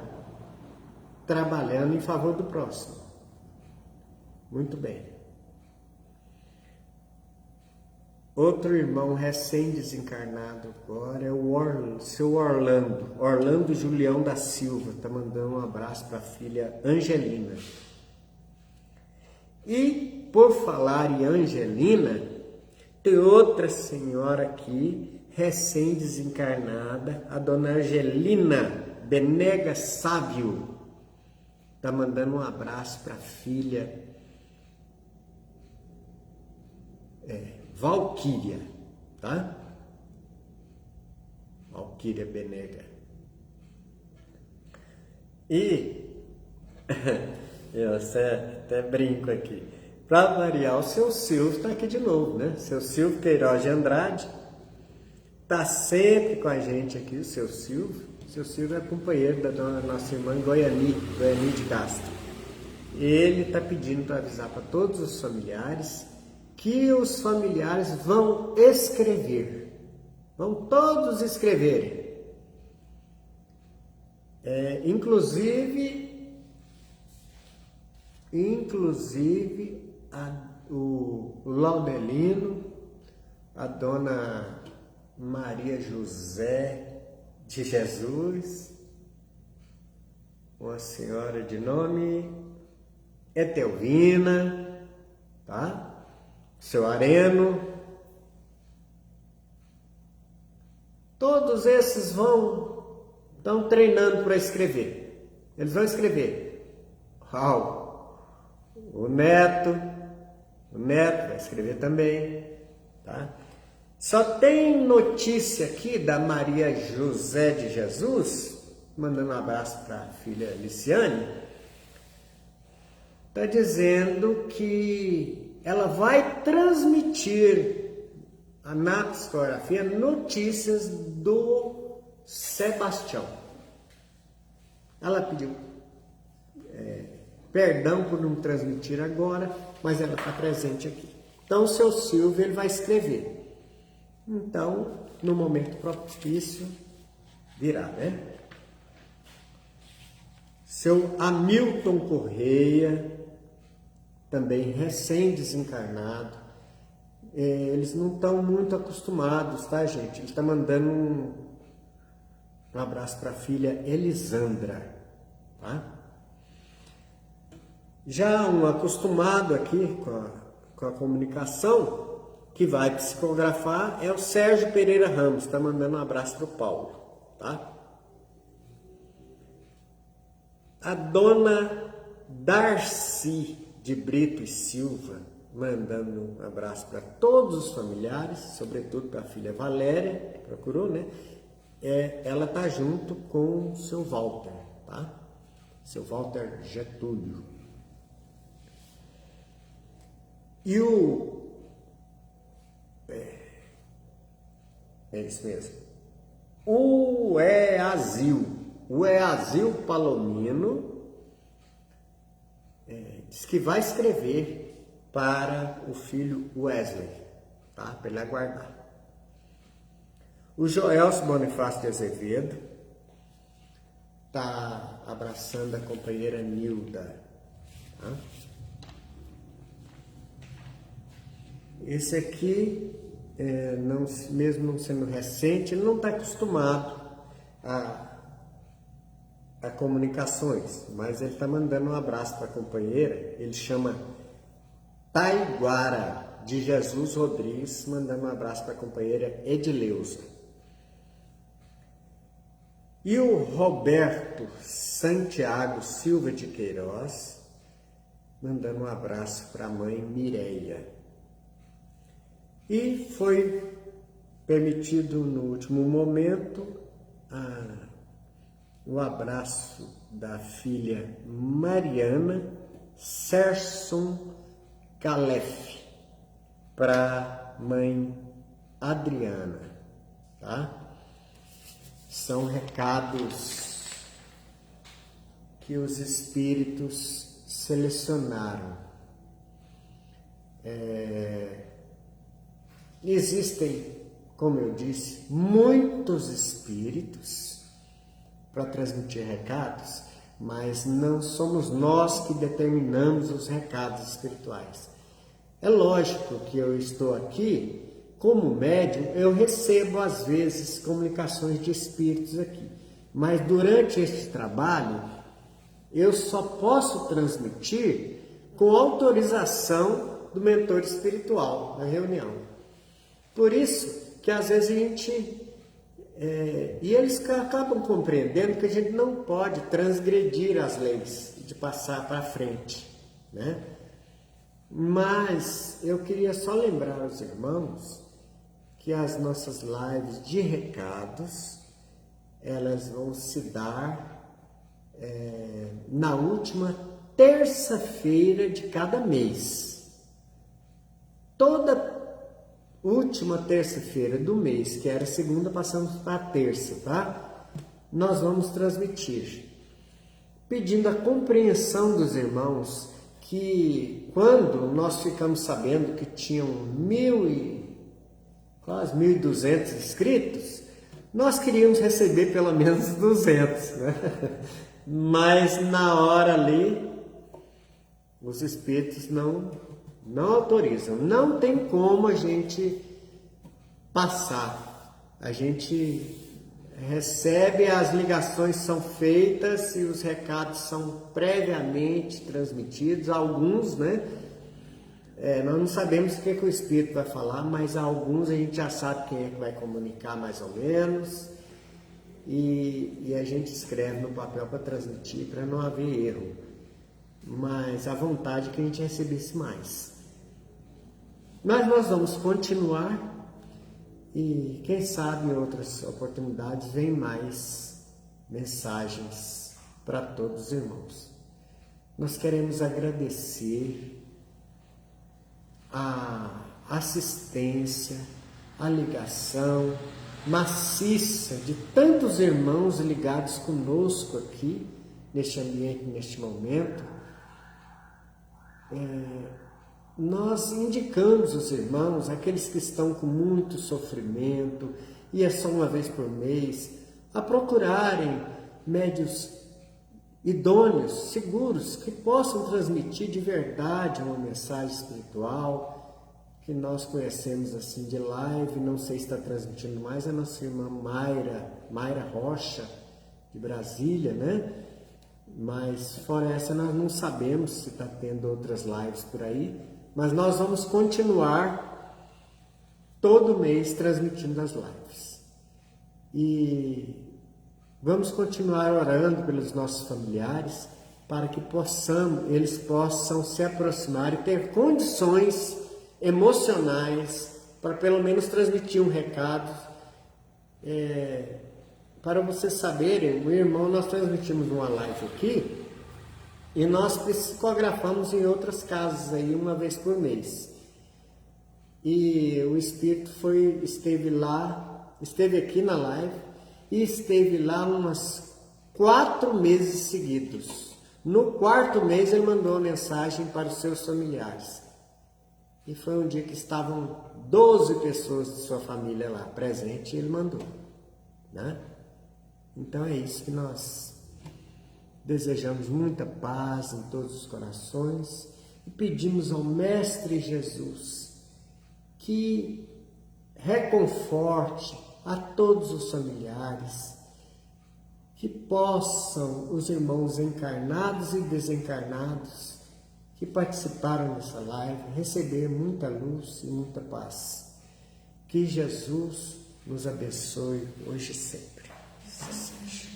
trabalhando em favor do próximo. Muito bem. Outro irmão recém-desencarnado agora é o seu Orlando Julião da Silva, está mandando um abraço para a filha Angelina. E, por falar em Angelina, tem outra senhora aqui, recém-desencarnada, a dona Angelina Benega Sávio, está mandando um abraço para a filha Valquíria, tá? Valquíria Benega. E eu até brinco aqui. Para variar, o seu Silvio está aqui de novo, né? Seu Silvio Queiroz de Andrade está sempre com a gente aqui, o seu Silvio. O seu Silvio é companheiro da nossa irmã Goiani de Castro. Ele está pedindo para avisar para todos os familiares que os familiares vão escrever. Vão todos escreverem. Inclusive o Laudelino, a dona Maria José de Jesus, uma senhora de nome Etelvina, tá? Seu Areno, todos esses estão treinando para escrever. Eles vão escrever. O Neto vai escrever também, tá? Só tem notícia aqui da Maria José de Jesus, mandando um abraço para a filha Liciane, está dizendo que ela vai transmitir na psicografia notícias do Sebastião. Ela pediu perdão por não transmitir agora, mas ela está presente aqui. Então, o seu Silvio ele vai escrever. Então, no momento propício, virá, né? Seu Hamilton Correia, também recém-desencarnado. Eles não estão muito acostumados, tá, gente? Ele está mandando um abraço para a filha Elisandra, tá? Já um acostumado aqui com a comunicação, que vai psicografar, é o Sérgio Pereira Ramos, está mandando um abraço para o Paulo, tá? A dona Darcy de Brito e Silva, mandando um abraço para todos os familiares, sobretudo para a filha Valéria, que procurou, né? Ela está junto com o seu Walter, tá? Seu Walter Getúlio. E é isso mesmo. O Eazil Palomino diz que vai escrever para o filho Wesley, tá? Para ele aguardar. O Joelso Bonifácio de Azevedo está abraçando a companheira Nilda, tá? Esse aqui, mesmo não sendo recente, ele não está acostumado a comunicações, mas ele está mandando um abraço para a companheira. Ele chama Taiguara de Jesus Rodrigues, mandando um abraço para a companheira Edileuza. E o Roberto Santiago Silva de Queiroz, mandando um abraço para a mãe Mireia. E foi permitido no último momento o abraço da filha Mariana Serson Calef para a mãe Adriana, tá? São recados que os espíritos selecionaram. Existem como eu disse, muitos espíritos para transmitir recados, mas não somos nós que determinamos os recados espirituais. É lógico que eu estou aqui, como médium, eu recebo às vezes comunicações de espíritos aqui, mas durante este trabalho eu só posso transmitir com autorização do mentor espiritual na reunião. Por isso que às vezes a gente... e eles acabam compreendendo que a gente não pode transgredir as leis de passar para frente, né? Mas eu queria só lembrar aos irmãos que as nossas lives de recados, elas vão se dar na última terça-feira de cada mês. Toda última terça-feira do mês, que era segunda, passamos para a terça, tá? Nós vamos transmitir, pedindo a compreensão dos irmãos, que quando nós ficamos sabendo que tinham quase 1.200 inscritos, nós queríamos receber pelo menos 200, né? Mas na hora ali, os espíritos não autorizam. Não tem como a gente passar. A gente recebe, as ligações são feitas e os recados são previamente transmitidos. Alguns, né? Nós não sabemos o que o espírito vai falar, mas alguns a gente já sabe quem é que vai comunicar mais ou menos. E a gente escreve no papel para transmitir, para não haver erro. Mas a vontade é que a gente recebesse mais. Mas nós vamos continuar e quem sabe em outras oportunidades vem mais mensagens para todos os irmãos. Nós queremos agradecer a assistência, a ligação maciça de tantos irmãos ligados conosco aqui, neste ambiente, neste momento. Nós indicamos os irmãos, aqueles que estão com muito sofrimento, e é só uma vez por mês, a procurarem médios idôneos, seguros, que possam transmitir de verdade uma mensagem espiritual, que nós conhecemos assim de live, não sei se está transmitindo mais, a nossa irmã Mayra Rocha, de Brasília, né? Mas fora essa nós não sabemos se está tendo outras lives por aí, mas nós vamos continuar todo mês transmitindo as lives. E vamos continuar orando pelos nossos familiares para que eles possam se aproximar e ter condições emocionais para pelo menos transmitir um recado. Para vocês saberem, o irmão, nós transmitimos uma live aqui e nós psicografamos em outras casas aí uma vez por mês. E o espírito esteve aqui na live e esteve lá umas 4 meses seguidos. No 4º mês ele mandou uma mensagem para os seus familiares. E foi um dia que estavam 12 pessoas de sua família lá presente e ele mandou, né? Então é isso que nós desejamos, muita paz em todos os corações e pedimos ao Mestre Jesus que reconforte a todos os familiares, que possam os irmãos encarnados e desencarnados que participaram dessa live receber muita luz e muita paz. Que Jesus nos abençoe hoje e sempre. Que assim seja.